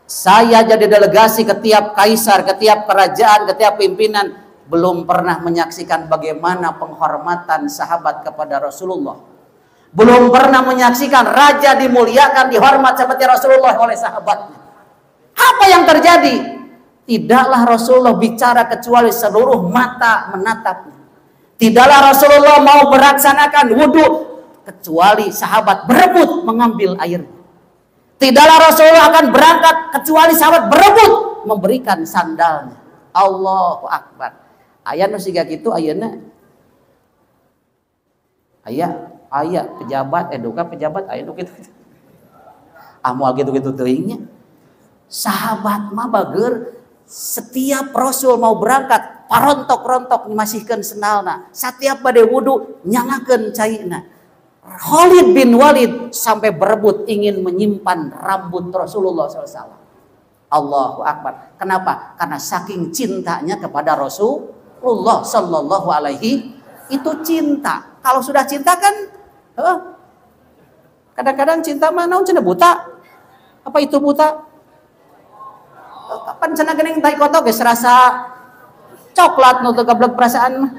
Speaker 4: saya jadi delegasi ke tiap kaisar, ke tiap kerajaan, ke tiap pimpinan, belum pernah menyaksikan bagaimana penghormatan sahabat kepada Rasulullah. Belum pernah menyaksikan raja dimuliakan, dihormat seperti Rasulullah oleh sahabatnya. Apa yang terjadi? Tidaklah Rasulullah bicara kecuali seluruh mata menatapnya. Tidaklah Rasulullah mau melaksanakan wudhu kecuali sahabat berebut mengambil airnya. Tidaklah Rasulullah akan berangkat kecuali sahabat berebut memberikan sandalnya. Allahu Akbar. Ayat nu siga kitu ayeuna. Aya pejabat eduka pejabat aya nu kitu. Moal gitu-gitu teuingnya. Sahabat mah bager setiap Rasul mau berangkat parontok-rontok masihkeun sendalna. Setiap bade wudu nyalakeun caina. Khalid bin Walid sampai berebut ingin menyimpan rambut Rasulullah SAW. Allahu Akbar. Kenapa? Karena saking cintanya kepada Rasulullah Sallallahu Alaihi itu cinta. Kalau sudah cinta kan, kadang-kadang cinta mah naon cenah buta. Apa itu buta? Kapan cenah geuning tai koto geus rasa coklat nu teu gablek perasaan mah.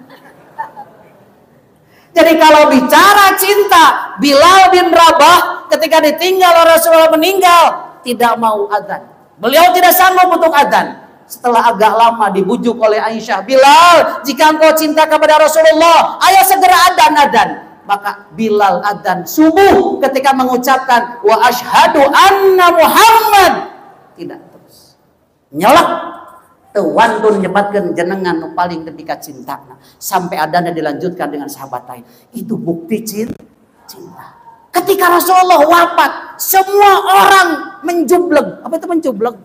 Speaker 4: Jadi kalau bicara cinta, Bilal bin Rabah ketika ditinggal Rasulullah meninggal tidak mau adzan. Beliau tidak sanggup untuk adzan. Setelah agak lama dibujuk oleh Aisyah, Bilal, jika engkau cinta kepada Rasulullah, ayo segera adzan. Maka Bilal adzan subuh ketika mengucapkan wa asyhadu anna Muhammad. Tidak terus. Nyolok. Wantun nyebatkeun jenengan nu paling ketika cinta sampai adanya dilanjutkan dengan sahabat lain. Itu bukti cinta. Ketika Rasulullah wafat, semua orang menjubleg. Apa itu menjubleg?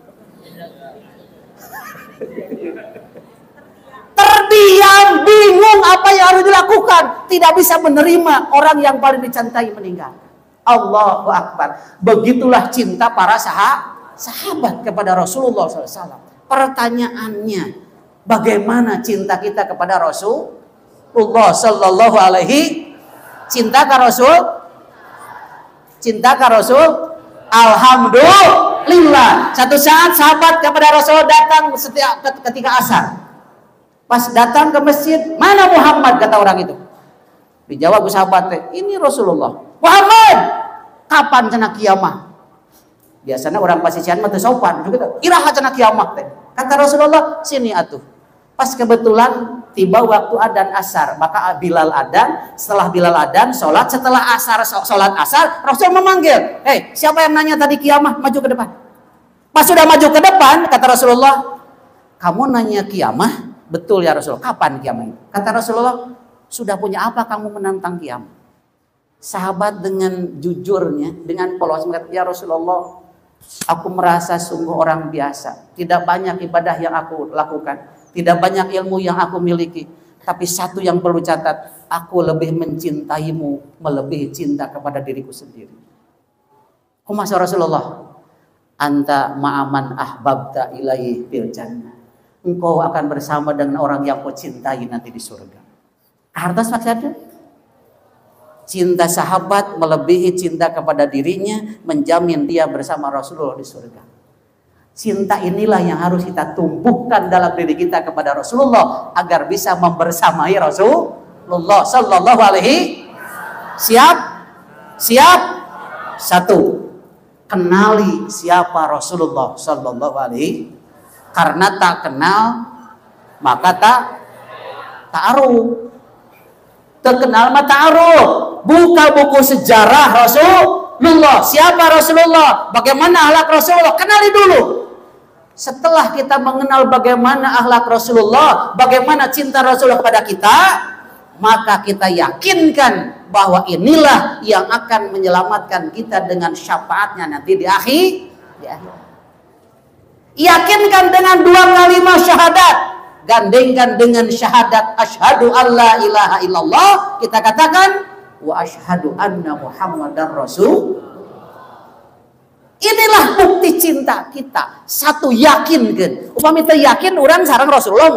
Speaker 4: Terdiam, bingung apa yang harus dilakukan, tidak bisa menerima orang yang paling dicintai meninggal. Allahu Akbar. Begitulah cinta para sahabat kepada Rasulullah SAW. Pertanyaannya, bagaimana cinta kita kepada Rasulullah Sallallahu Alaihi? Cinta ke Rasul? Cinta ke Rasul? Alhamdulillah. Satu saat sahabat kepada Rasul datang setiap ketika asar. Pas datang ke masjid, mana Muhammad kata orang itu? Dijawab sahabat, ini Rasulullah. Muhammad, kapan cenah kiamah? Biasanya orang pasisian mah teu sopan gitu. Iraha cenah kiamat teh. Kata Rasulullah, sini atuh. Pas kebetulan tiba waktu adzan asar, maka Bilal adzan, setelah Bilal adzan salat, setelah asar salat asar, Rasul memanggil, "Hei, siapa yang nanya tadi kiamat? Maju ke depan." Pas sudah maju ke depan, kata Rasulullah, "Kamu nanya kiamat?" "Betul ya Rasul." "Kapan kiamat?" Kata Rasulullah, "Sudah punya apa kamu menantang kiamat?" Sahabat dengan jujurnya, dengan polos mengatakan, "Ya Rasulullah, aku merasa sungguh orang biasa. Tidak banyak ibadah yang aku lakukan. Tidak banyak ilmu yang aku miliki. Tapi satu yang perlu catat, aku lebih mencintaimu melebihi cinta kepada diriku sendiri." Kumaha Rasulullah? "Anta ma'aman ahbabta ilaihi fil jannah." Engkau akan bersama dengan orang yang kau cintai nanti di surga. Hartas maksudnya? Cinta sahabat melebihi cinta kepada dirinya, menjamin dia bersama Rasulullah di surga. Cinta inilah yang harus kita tumbuhkan dalam diri kita kepada Rasulullah agar bisa membersamai Rasulullah Sallallahu Alaihi. Siap? Siap? Satu, kenali siapa Rasulullah Sallallahu Alaihi. Karena tak kenal maka ta'aruf. Terkenal mata ta'aruf. Buka buku sejarah Rasulullah. Siapa Rasulullah? Bagaimana akhlak Rasulullah? Kenali dulu. Setelah kita mengenal bagaimana akhlak Rasulullah, bagaimana cinta Rasulullah kepada kita, maka kita yakinkan bahwa inilah yang akan menyelamatkan kita dengan syafaatnya nanti di akhir. Yakinkan dengan dua kalimat syahadat. Gandengkan dengan syahadat asyhadu alla ilaha illallah, kita katakan wa asyhadu anna Muhammadar Rasul. Inilah bukti cinta kita. Satu, yakinkan. Upami teu yakin urang sareng Rasulullah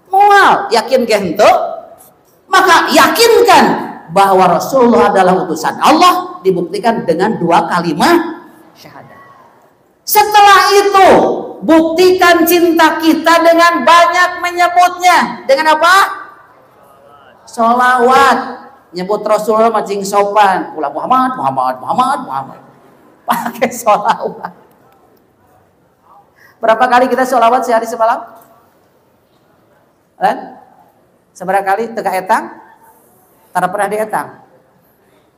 Speaker 4: moal yakin ke henteu, maka yakinkan bahwa Rasulullah adalah utusan Allah, dibuktikan dengan 2 kalimat syahadat. Setelah itu buktikan cinta kita dengan banyak menyebutnya. Dengan apa? Sholawat. Nyebut Rasulullah macing sopan. Ulah Muhammad. Pakai sholawat. Berapa kali kita sholawat sehari semalam? Seberapa kali teka etang? Tara pernah dietang?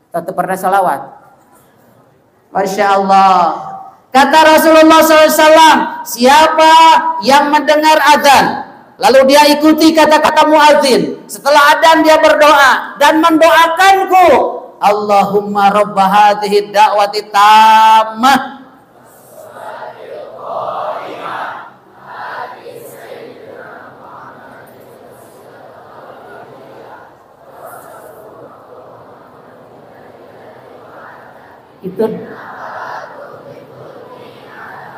Speaker 4: Tetap pernah sholawat? Masya Allah. Kata Rasulullah SAW, siapa yang mendengar adzan, lalu dia ikuti kata-kata muadzin, setelah adzan dia berdoa dan mendoakanku, Allahumma rabba hadhihi da'wati tammah,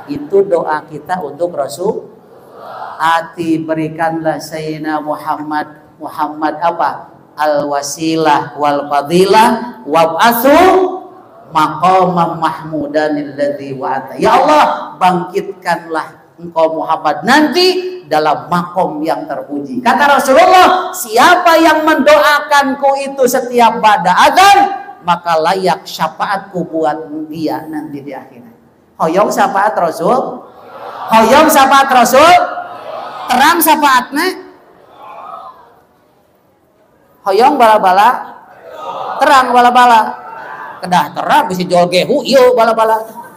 Speaker 4: itu doa kita untuk Rasul. Ati berikanlah Sayyidina Muhammad apa? Al-wasilah wal fadilah wab'atsu maqamam mahmudan alladzi wa'ata. Ya Allah, bangkitkanlah engkau Muhammad nanti dalam makom yang terpuji. Kata Rasulullah, siapa yang mendoakanku itu setiap pada adzan, maka layak syafaatku buat dia nanti di akhirat. Hoyong syafaat Rasul, hoyong syafaat Rasul, terang syafaatnya, hoyong bala-bala, terang bala-bala, kedah terang bisa jual gehu, iyo bala-bala.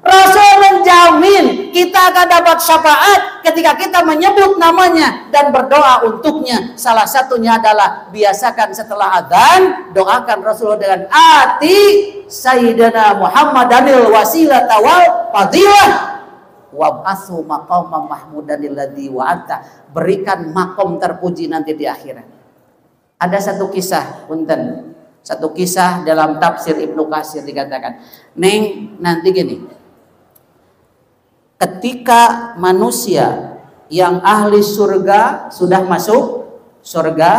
Speaker 4: Rasul menjamin kita akan dapat syafaat ketika kita menyebut namanya dan berdoa untuknya. Salah satunya adalah biasakan setelah adzan doakan Rasulullah dengan ati Sayyidina Muhammadanil wasilata wal fadilah wab'atsu maqamam mahmudanil ladzi wa'ata. Berikan makom terpuji nanti di akhirat. Ada satu kisah, punten. Satu kisah dalam tafsir Ibnu Katsir dikatakan, "Neng, nanti gini. Ketika manusia yang ahli surga sudah masuk surga,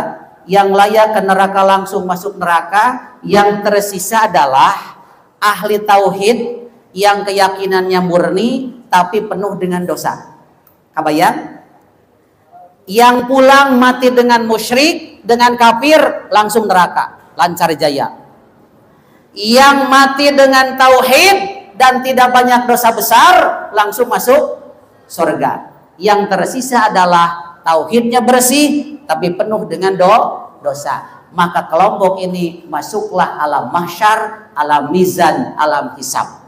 Speaker 4: yang layak ke neraka langsung masuk neraka, yang tersisa adalah ahli tauhid yang keyakinannya murni tapi penuh dengan dosa. Kabayang? Yang pulang mati dengan musyrik, dengan kafir langsung neraka, lancar jaya. Yang mati dengan tauhid dan tidak banyak dosa besar langsung masuk surga. Yang tersisa adalah tauhidnya bersih tapi penuh dengan dosa. Maka kelompok ini masuklah alam mahsyar, alam mizan, alam hisab.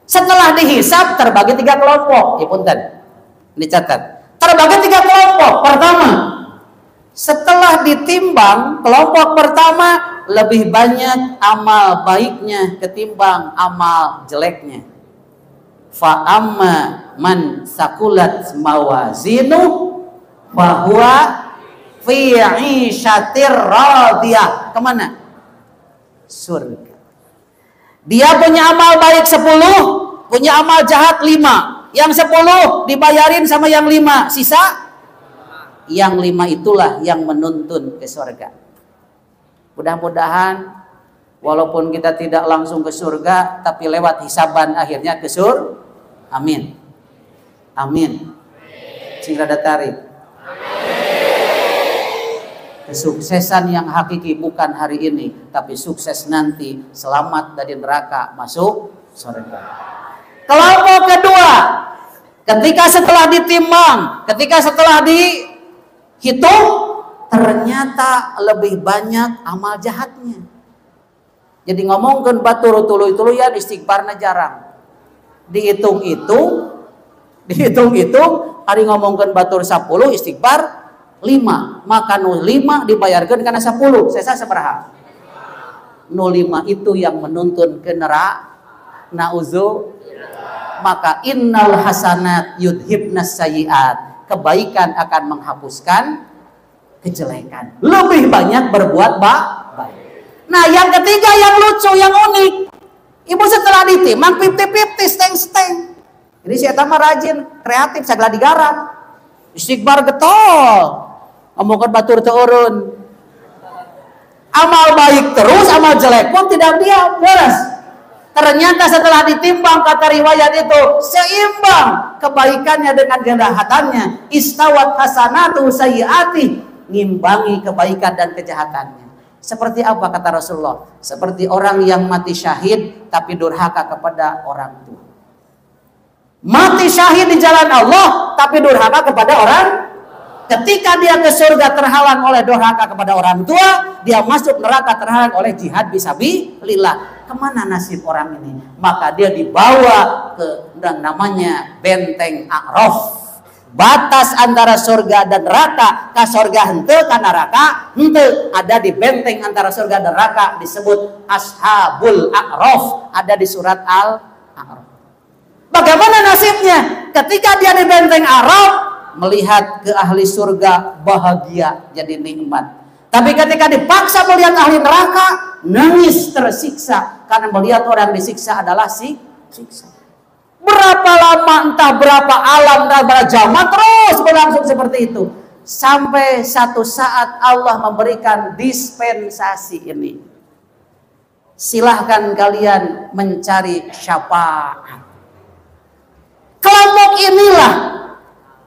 Speaker 4: Setelah dihisab terbagi 3 kelompok. Ya punten, dicatat. Terbagi 3 kelompok. Pertama, setelah ditimbang, kelompok pertama lebih banyak amal baiknya ketimbang amal jeleknya. Fa amma man sakulat mawazinu fa huwa fi 'ishatir radiyah. Kemana? Surga. Dia punya amal baik 10, punya amal jahat 5. Yang 10 dibayarin sama yang 5, sisa yang 5 itulah yang menuntun ke surga. Mudah-mudahan walaupun kita tidak langsung ke surga, tapi lewat hisaban akhirnya ke surga. Amin. Amin. Sing rada tarik. Kesuksesan yang hakiki bukan hari ini, tapi sukses nanti, selamat dari neraka, masuk surga. Kelompok kedua, ketika setelah ditimbang, ketika setelah dihitung, ternyata lebih banyak amal jahatnya. Jadi ngomongkan batur tuluy-tuluy ya istighfarna jarang. Dihitung-hitung, hari ngomongkan batur 10 istighfar 5. Maka 05 dibayarkan karena 10. Sesa sabaraha? 05 itu yang menuntun ke neraka. Nauzu. Maka innal hasanat yudhibnas sayyiat. Kebaikan akan menghapuskan kejelekan. Lebih banyak berbuat baik. Nah, yang ketiga yang lucu, yang unik.
Speaker 5: Ibu setelah ditimang 50-50 steng-steng. Jadi si eta mah rajin, kreatif, sagala digarap. Istighbar getol. Omongkeun batur teu eureun. Amal baik terus, amal jelek pun tidak diam, beres. Ternyata setelah ditimbang kata riwayat itu seimbang kebaikannya dengan kejahatannya. Istawat hasanatu sayyiati, ngimbangi kebaikan dan kejahatannya. Seperti apa kata Rasulullah? Seperti orang yang mati syahid tapi durhaka kepada orang tua. Mati syahid di jalan Allah tapi durhaka kepada orang. Ketika dia ke surga terhalang oleh durhaka kepada orang tua, dia masuk neraka terhalang oleh jihad fisabilillah. Kemana nasib orang ini? Maka dia dibawa ke yang namanya benteng A'raf. Batas antara surga dan neraka, ka surga henteu ka neraka henteu, ada di benteng antara surga dan neraka, disebut Ashabul A'raf, ada di surat Al-A'raf. Bagaimana nasibnya? Ketika dia di benteng A'raf, melihat ke ahli surga bahagia jadi nikmat. Tapi ketika dipaksa melihat ahli neraka, nangis tersiksa karena melihat orang disiksa adalah siksa. Berapa lama, entah berapa alam, entah berapa zaman terus berlangsung seperti itu. Sampai satu saat Allah memberikan dispensasi ini. Silahkan kalian mencari syafaat. Kelompok inilah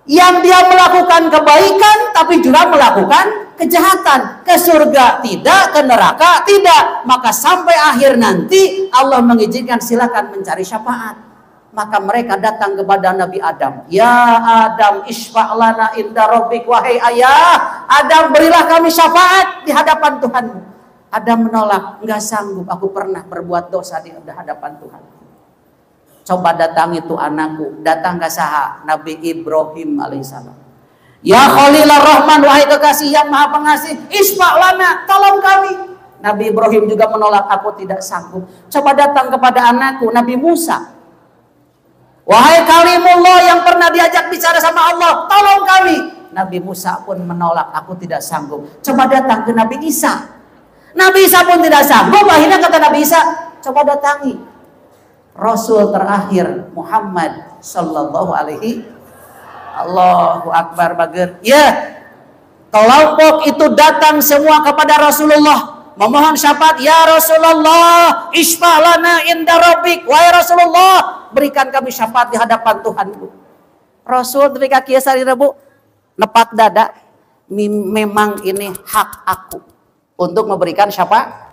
Speaker 5: yang dia melakukan kebaikan tapi juga melakukan kejahatan. Ke surga tidak, ke neraka tidak. Maka sampai akhir nanti Allah mengizinkan silahkan mencari syafaat. Maka mereka datang kepada Nabi Adam. Ya Adam, isfa'lana inda rabbik, wahai ayah Adam, berilah kami syafaat di hadapan Tuhanmu. Adam menolak, enggak sanggup, aku pernah berbuat dosa di hadapan Tuhan. Coba datang itu anakku, datang ke saha Nabi Ibrahim alaihissalam. Ya Khalilur Rahman, wahai kekasih yang maha pengasih, isfa'lana, tolong kami. Nabi Ibrahim juga menolak, aku tidak sanggup. Coba datang kepada anakku Nabi Musa. Wahai kalimullah yang pernah diajak bicara sama Allah, tolong kami. Nabi Musa pun menolak, aku tidak sanggup. Coba datang ke Nabi Isa. Nabi Isa pun tidak sanggup. Akhirnya kata Nabi Isa, coba datangi Rasul terakhir Muhammad sallallahu alaihi. Allahu Akbar bager. Ya, kelompok itu datang semua kepada Rasulullah memohon syafaat. Ya Rasulullah, isfa'lana inda rabbik, wahai Rasulullah, berikan kami syafaat di hadapan Tuhanku. Rasul ketika kieu sarirebu nepak dada, memang ini hak aku untuk memberikan syafaat.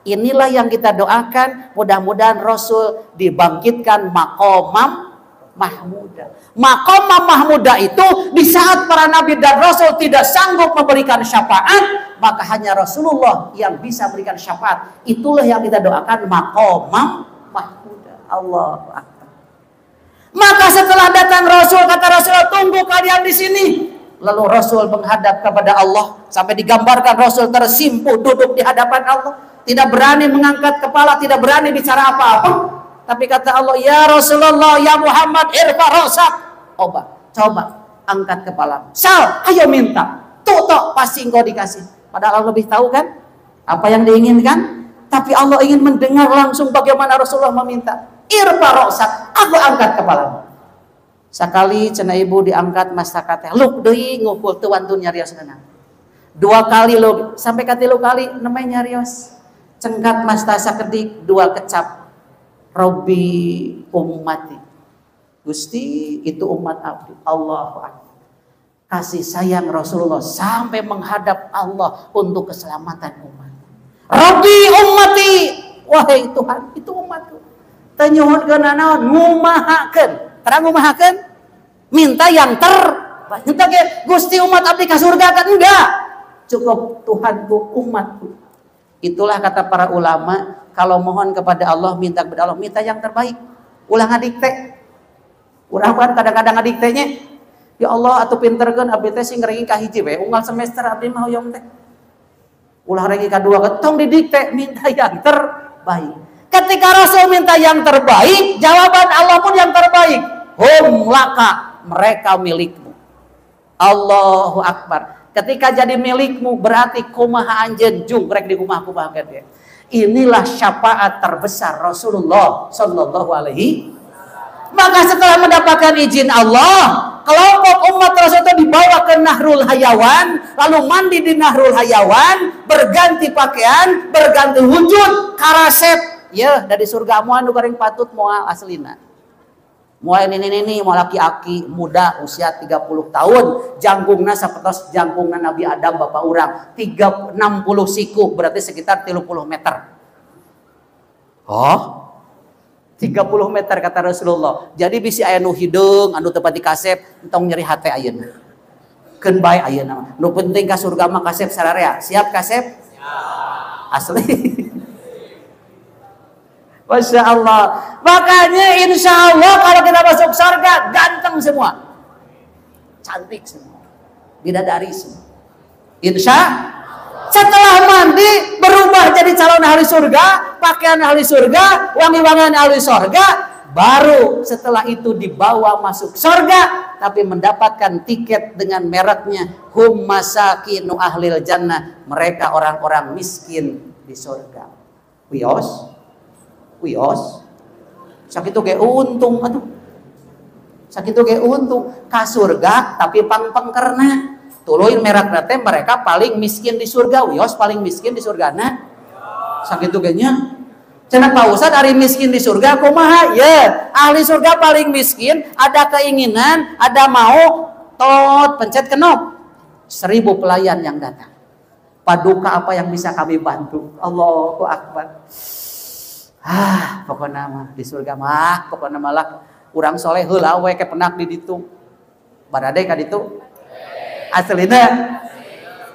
Speaker 5: Inilah yang kita doakan, mudah-mudahan Rasul dibangkitkan maqamam mahmuda. Maqamam mahmuda itu di saat para nabi dan rasul tidak sanggup memberikan syafaat, maka hanya Rasulullah yang bisa berikan syafaat. Itulah yang kita doakan maqamam mahmuda. Allahu Akbar. Maka setelah datang Rasul, kata Rasul, tunggu kalian di sini. Lalu Rasul menghadap kepada Allah sampai digambarkan Rasul tersimpuh duduk di hadapan Allah, tidak berani mengangkat kepala, tidak berani bicara apa-apa. Tapi kata Allah, ya Rasulullah, ya Muhammad, irfa rasak. Coba angkat kepala. Sal, ayo minta. Tuh pasti engkau dikasih. Padahal Allah lebih tahu kan apa yang diinginkan. Tapi Allah ingin mendengar langsung bagaimana Rasulullah meminta. Irfa rasak, aku angkat kepala. Sekali cenah ibu diangkat mastakate. Luk deui ngumpul teu wantun nyarios deuna. 2 kali lo sampai ka 3 kali namanya nyarios. Cengkat masta sakedik 2 kecap. Robbi ummati, Gusti itu umat abdi. Allahu Akbar. Kasih sayang Rasulullah sampai menghadap Allah untuk keselamatan umat. Robbi ummati, wahai Tuhan itu umatku. Tanyuhun kana naon ngumahakeun. Terang ngumahakeun, minta yang terbaik. Minta ke Gusti umat abdi ka surga kan enggak. Cukup Tuhanku umatku. Itulah kata para ulama, kalau mohon kepada Allah, minta kepada Allah, minta yang terbaik. Ulah ngadikte. Urang kan kadang-kadang ngadiktenya, ya Allah atuh pinterkeun abdi teh sing ngeureungi ka hiji we, unggal semester abdi mah hoyong teh. Ulah reugi ka 2 tong didikte, minta yang terbaik. Ketika Rasul minta yang terbaik, jawaban Allah pun yang terbaik. Hum laka, mereka milikmu. Allahu Akbar. Ketika jadi milikmu berarti kumaha anjeun jung rek di kumaha-kumaha dia. Inilah syafaat terbesar Rasulullah Sallallahu Alaihi. Maka setelah mendapatkan izin Allah, kelompok umat Rasul itu dibawa ke Nahrul Hayawan, lalu mandi di Nahrul Hayawan, berganti pakaian, berganti wujud, karasep, ya dari surga moal nu goreng patut moal aslina. Moal ini moal laki-laki muda usia 30 tahun, janggungna sapertos janggungna Nabi Adam bapak urang, 60 siku berarti sekitar 30 meter. Oh, 30 meter kata Rasulullah. Jadi bisi aya nu hideung anu teu pati kasep entong nyeri hate ayeuna. Keun bae ayeuna. Nu penting ka surga mah kasep sararea. Siap kasep? Siap. Asli. Masya Allah. Makanya insya Allah kalau kita masuk surga ganteng semua, cantik semua, bidadari semua. Insya setelah mandi berubah jadi calon ahli surga, pakaian ahli surga, wangi-wangian ahli surga, baru setelah itu dibawa masuk surga, tapi mendapatkan tiket dengan mereknya hum masakinu ahlil jannah, mereka orang-orang miskin di surga. Wios sakitu ge untung, aduh sakitu ge untung ka surga tapi pangpengkerna tuluin merek nate mereka paling miskin di surga. Wios paling miskin di surga na sakitu ge nya cenah Pak Ustad ari miskin di surga kumaha ya ahli surga paling miskin ada keinginan ada mau tot pencet kenop 1000 pelayan yang datang paduka apa yang bisa kami bantu. Allahu Akbar. Pokoknya mah di surga mah pokoknya malah urang soleh heula we ke penak di ditu barade ka ditu aslina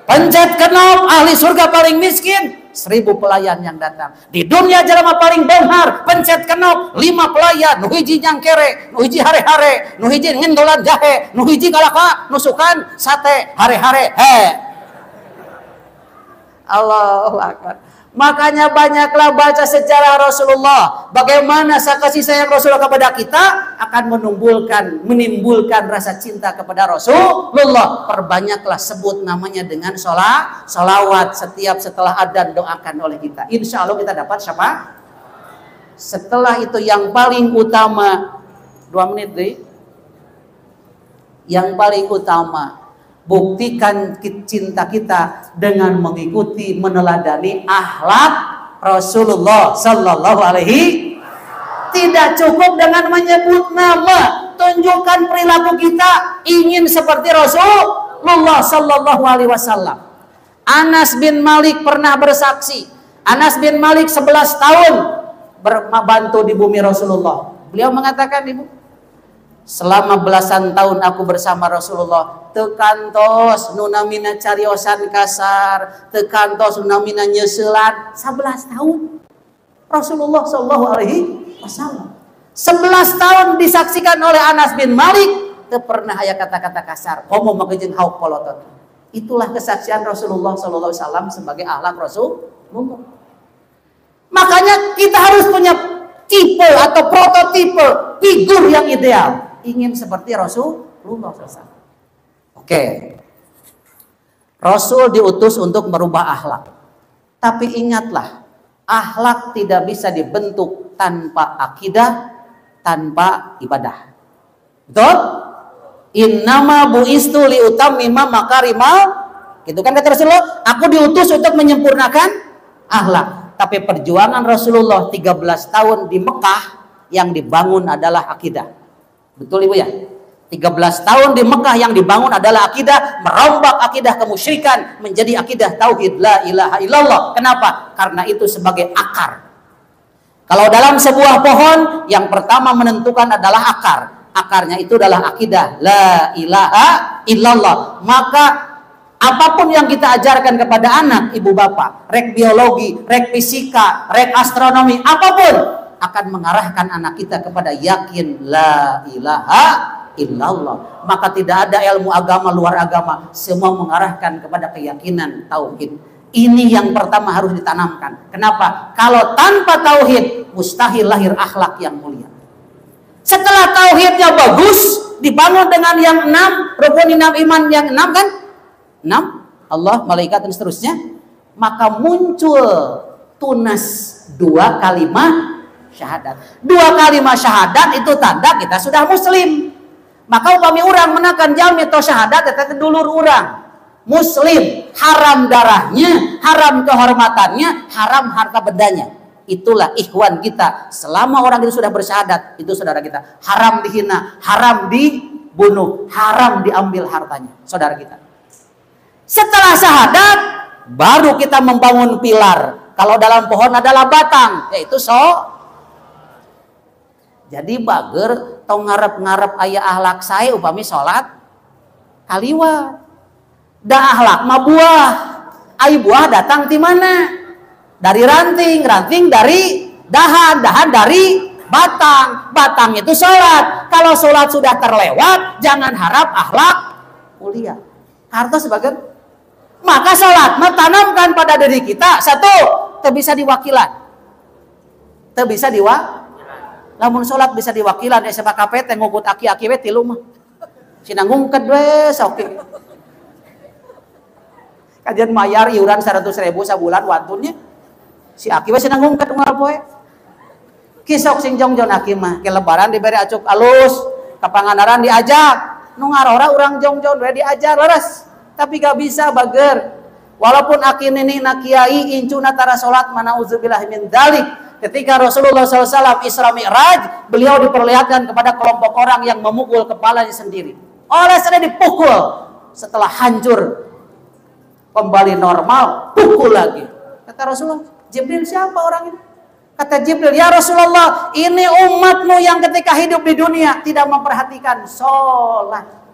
Speaker 5: pencet kenop ahli surga paling miskin 1000 pelayan yang datang. Di dunia jelema paling benghar pencet kenop 5 pelayan, nu hiji nyangkere, nu hiji hare-hare, nu hiji ngendolan jahe, nu hiji galaka nusukan sate hare-hare. Allahu Akbar. Makanya banyaklah baca sejarah Rasulullah. Bagaimana kasih sayang Rasulullah kepada kita akan menimbulkan rasa cinta kepada Rasulullah. Perbanyaklah sebut namanya dengan salawat setiap setelah adzan doakan oleh kita. Insya Allah kita dapat siapa? Setelah itu yang paling utama 2 menit deh. Yang paling utama, buktikan cinta kita dengan mengikuti meneladani akhlak Rasulullah Sallallahu Alaihi. Tidak cukup dengan menyebut nama, tunjukkan perilaku kita ingin seperti Rasulullah Sallallahu Alaihi Wasallam. Anas bin Malik pernah bersaksi. Anas bin Malik 11 tahun berbantu di bumi Rasulullah. Beliau mengatakan, ibu, selama belasan tahun aku bersama Rasulullah, tekantos nunamina cariosan kasar, tekantos nunamina nyeuselan 11 tahun. Rasulullah Shallallahu Alaihi Wasallam 11 tahun disaksikan oleh Anas bin Malik, teu pernah aya kata-kata kasar, komo make jeung hauk polotot. Itulah kesaksian Rasulullah Shallallahu Alaihi Wasallam sebagai akhlak Rasulullah. Makanya kita harus punya tipe atau prototipe figur yang ideal. Ingin seperti Rasulullah SAW. Oke. Rasul diutus untuk merubah akhlak. Tapi ingatlah, akhlak tidak bisa dibentuk tanpa akidah, tanpa ibadah. Betul? Innama bu'istu liutammima makarimal. Gitu kan kata Rasulullah, aku diutus untuk menyempurnakan akhlak. Tapi perjuangan Rasulullah 13 tahun di Mekah yang dibangun adalah akidah. Betul ibu ya? 13 tahun di Mekah yang dibangun adalah akidah, merombak akidah kemusyrikan menjadi akidah tauhid la ilaha illallah. Kenapa? Karena itu sebagai akar. Kalau dalam sebuah pohon, yang pertama menentukan adalah akar. Akarnya itu adalah akidah la ilaha illallah. Maka apapun yang kita ajarkan kepada anak, ibu bapak, rek biologi, rek fisika, rek astronomi, apapun akan mengarahkan anak kita kepada yakin la ilaha illallah. Maka tidak ada ilmu agama luar agama, semua mengarahkan kepada keyakinan tauhid. Ini yang pertama harus ditanamkan. Kenapa? Kalau tanpa tauhid mustahil lahir akhlak yang mulia. Setelah tauhidnya bagus, dibangun dengan yang 6 rukun iman yang 6 kan? 6 Allah, malaikat dan seterusnya, maka muncul tunas 2 kalimat syahadat. 2 kalimat syahadat itu tanda kita sudah muslim. Maka upami orang menakan jalmi to syahadat eta dulur orang muslim, haram darahnya, haram kehormatannya, haram harta bendanya. Itulah ikhwan kita. Selama orang itu sudah bersyahadat, itu saudara kita. Haram dihina, haram dibunuh, haram diambil hartanya, saudara kita. Setelah syahadat, baru kita membangun pilar. Kalau dalam pohon adalah batang, yaitu Jadi bager tong ngarep-ngarep aya ahlak saya upami salat kaliwat. Da ahlak mah buah. Ai buah datang di mana? Dari ranting, ranting dari dahan, dahan dari batang, batang itu sholat. Kalau sholat sudah terlewat, jangan harap akhlak mulia. Harta sebagian. Maka sholat tanamkan pada diri kita. Satu, bisa diwakilan. Bisa lamun sholat bisa diwakilan. SMA KP ngukut aki-aki we tilu mah. Sinanggung kedwe soke. Kajian mayar iuran 100.000 sabulan wantunnya. Si aki we sinanggung ket unggal poe. Kisok sing jongjon aki mah ke lebaran diberi acuk alus, ka Pangandaran diajak. Nu ngarora urang jongjon we diajar leres. Tapi gak bisa bager. Walaupun aki nini na kiai incuna tara salat manauzubillah min dzalik. Ketika Rasulullah SAW Isra Mi'raj, beliau diperlihatkan kepada kelompok orang yang memukul kepalanya sendiri. Oleh saya dipukul. Setelah hancur kembali normal, pukul lagi. Kata Rasulullah, Jibril siapa orang ini? Kata Jibril, ya Rasulullah, ini umatmu yang ketika hidup di dunia tidak memperhatikan sholat.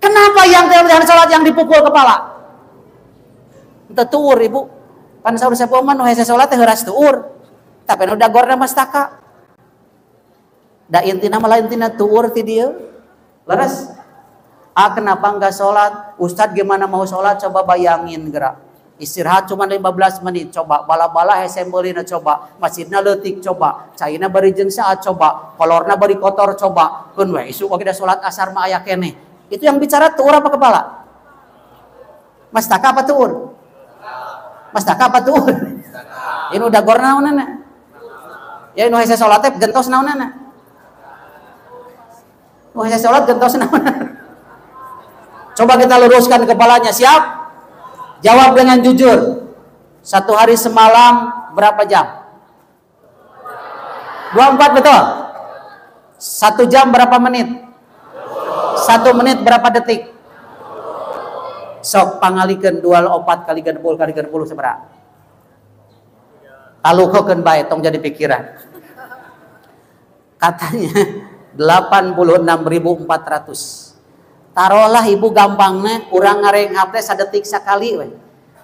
Speaker 5: Kenapa yang tidak memperhatikan sholat yang dipukul kepala? Tuur ibu. Pan saur sapoman nu hese sholat teh heuras tuur. Tapi nu dagorna mastaka. Da intina malah intina tuur ti dieu. Leres. Kenapa enggak sholat? Ustadz gimana mau sholat? Coba bayangin gerak. Istirahat cuma 15 menit, coba bala-bala hesembelina coba, masjidna leutik coba, caina bari jeung saat coba, kolorna bari kotor coba, keun we isu kita salat asar mah aya keneh. Itu yang bicara tuur apa kepala? Mastaka apa tuur? Mastaka apa tuur? Ini udah gor naonana? Ya nu hese salat teh gentos naonana? Nu hese salat gentos naonana? Coba kita luruskan kepalanya, siap? Jawab dengan jujur. 1 hari semalam berapa jam? 24 betul? 1 jam berapa menit? 1 menit berapa detik? Sok pangalikeun 24 kali 10 kali 10 sabaraha? Alukokeun bae tong jadi pikiran. Katanya 86.400. Taruhlah ibu gampangnya urang ngarenghap teh sadetik sakali we.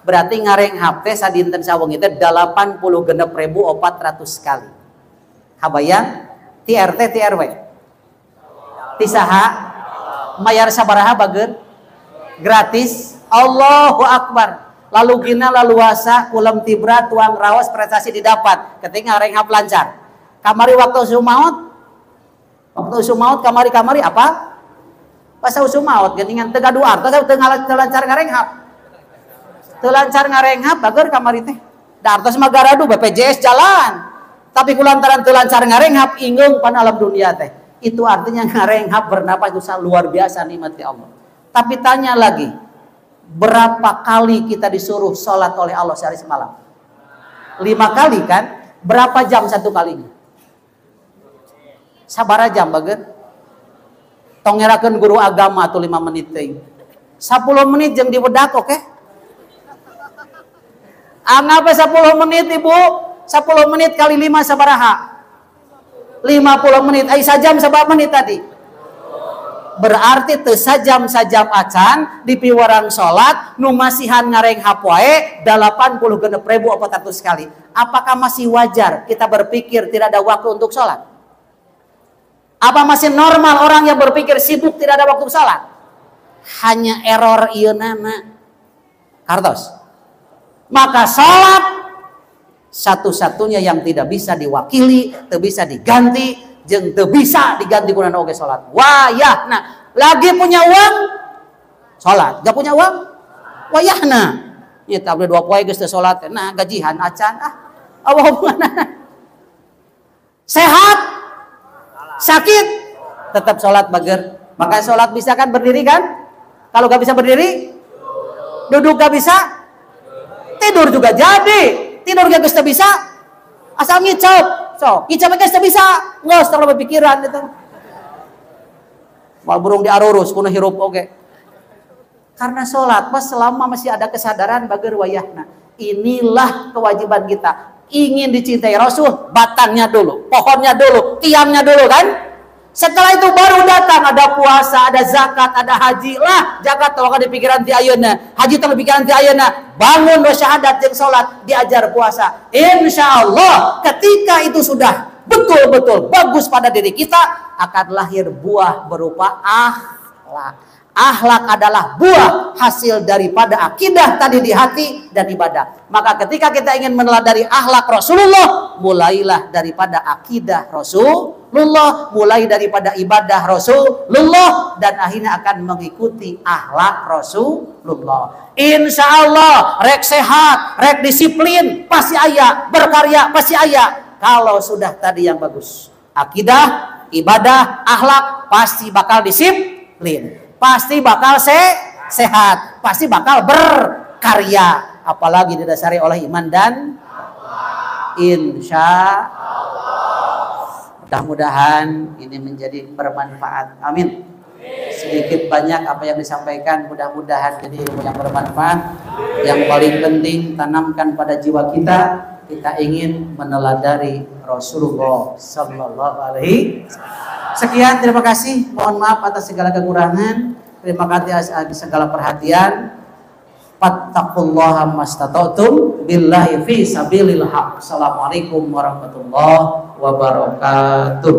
Speaker 5: Berarti ngarenghap teh sadinten sawengi teh 86.400 kali. Habayang ti RT ti RW. Ti saha? Mayar sabaraha bageun? Gratis. Allahu Akbar. Lalu gina laluasa kulam tibra tuang rawas prestasi didapat ketika ngarenghap lancar. Kamari waktu usum maut. Waktu usum maut kamari-kamari apa? Pas usum maut geuningan teu gaduh artos teu lancar ngarenghap. Teu lancar ngarenghap bager kamari teh. Da artos mah garadu BPJS jalan. Tapi kulantaran teu lancar ngarenghap ingeung pan alam dunia teh. Itu artinya ngarenghap bernapas itu luar biasa nikmat Allah. Tapi tanya lagi, berapa kali kita disuruh sholat oleh Allah sehari semalam? 5 kali kan? Berapa jam satu kalinya? Sabaraha jam bager? Tongerakeun guru agama atau 5 menit teh. 10 menit jeung diwedak oke? Anggape 10 menit Ibu? 10 menit kali 5 sabaraha? 50 menit. Ai sajam sabaraha menit tadi? Berarti teu sajam acan di piwarang salat nu masihan ngarenghap wae 86.400 kali. Apakah masih wajar kita berpikir tidak ada waktu untuk salat? Apa masih normal orang yang berpikir sibuk tidak ada waktu salat? Hanya error ieu nana. Kartos. Maka salat satu-satunya yang tidak bisa diwakili, tidak bisa diganti, jeung teu bisa diganti kunaon oge salat. Wayahna lagi punya uang salat, gak punya uang wayahna. Ya tak boleh 2 poe geus teu salat. Nah, gajihan acan Allah hubunganna. Sehat, sakit, tetap salat bager. Maka salat bisa kan berdiri kan? Kalau gak bisa berdiri, duduk gak bisa, tidur juga jadi. Tidur gak bisa, asal ngicap. So, ngicap gak bisa, ngos terlalu berpikiran gitu. Mal burung diarurus, kuno hirup oke. Karena sholat, pas selama masih ada kesadaran bager wayahna. Inilah kewajiban kita. Ingin dicintai Rasul, batangnya dulu, pohonnya dulu, tiangnya dulu kan. Setelah itu baru datang ada puasa, ada zakat, ada haji. Lah, zakat kalau di pikiran ti ayeuna, haji kalau pikiran ti ayeuna, bangun do syahadat jeung salat, diajar puasa. Insya Allah ketika itu sudah betul-betul bagus pada diri kita, akan lahir buah berupa akhlak. Akhlak adalah buah hasil daripada akidah tadi di hati dan ibadah. Maka ketika kita ingin meneladani akhlak Rasulullah, mulailah daripada akidah Rasulullah, mulai daripada ibadah Rasulullah, dan akhirnya akan mengikuti akhlak Rasulullah. Insya Allah rek sehat, rek disiplin pasti aya, berkarya pasti aya. Kalau sudah tadi yang bagus, akidah, ibadah, akhlak, pasti bakal disiplin. Pasti bakal sehat, pasti bakal berkarya, apalagi didasari oleh iman dan insya Allah. Mudah-mudahan ini menjadi bermanfaat. Amin. Sedikit banyak apa yang disampaikan mudah-mudahan jadi ilmu yang bermanfaat. Yang paling penting tanamkan pada jiwa kita. Kita ingin meneladani Rasulullah Sallallahu Alaihi Wasallam. Sekian, terima kasih. Mohon maaf atas segala kekurangan. Terima kasih atas segala perhatian. Fattaqullaha mastata'tum billahi fi sabilil haq. Assalamualaikum warahmatullahi wabarakatuh.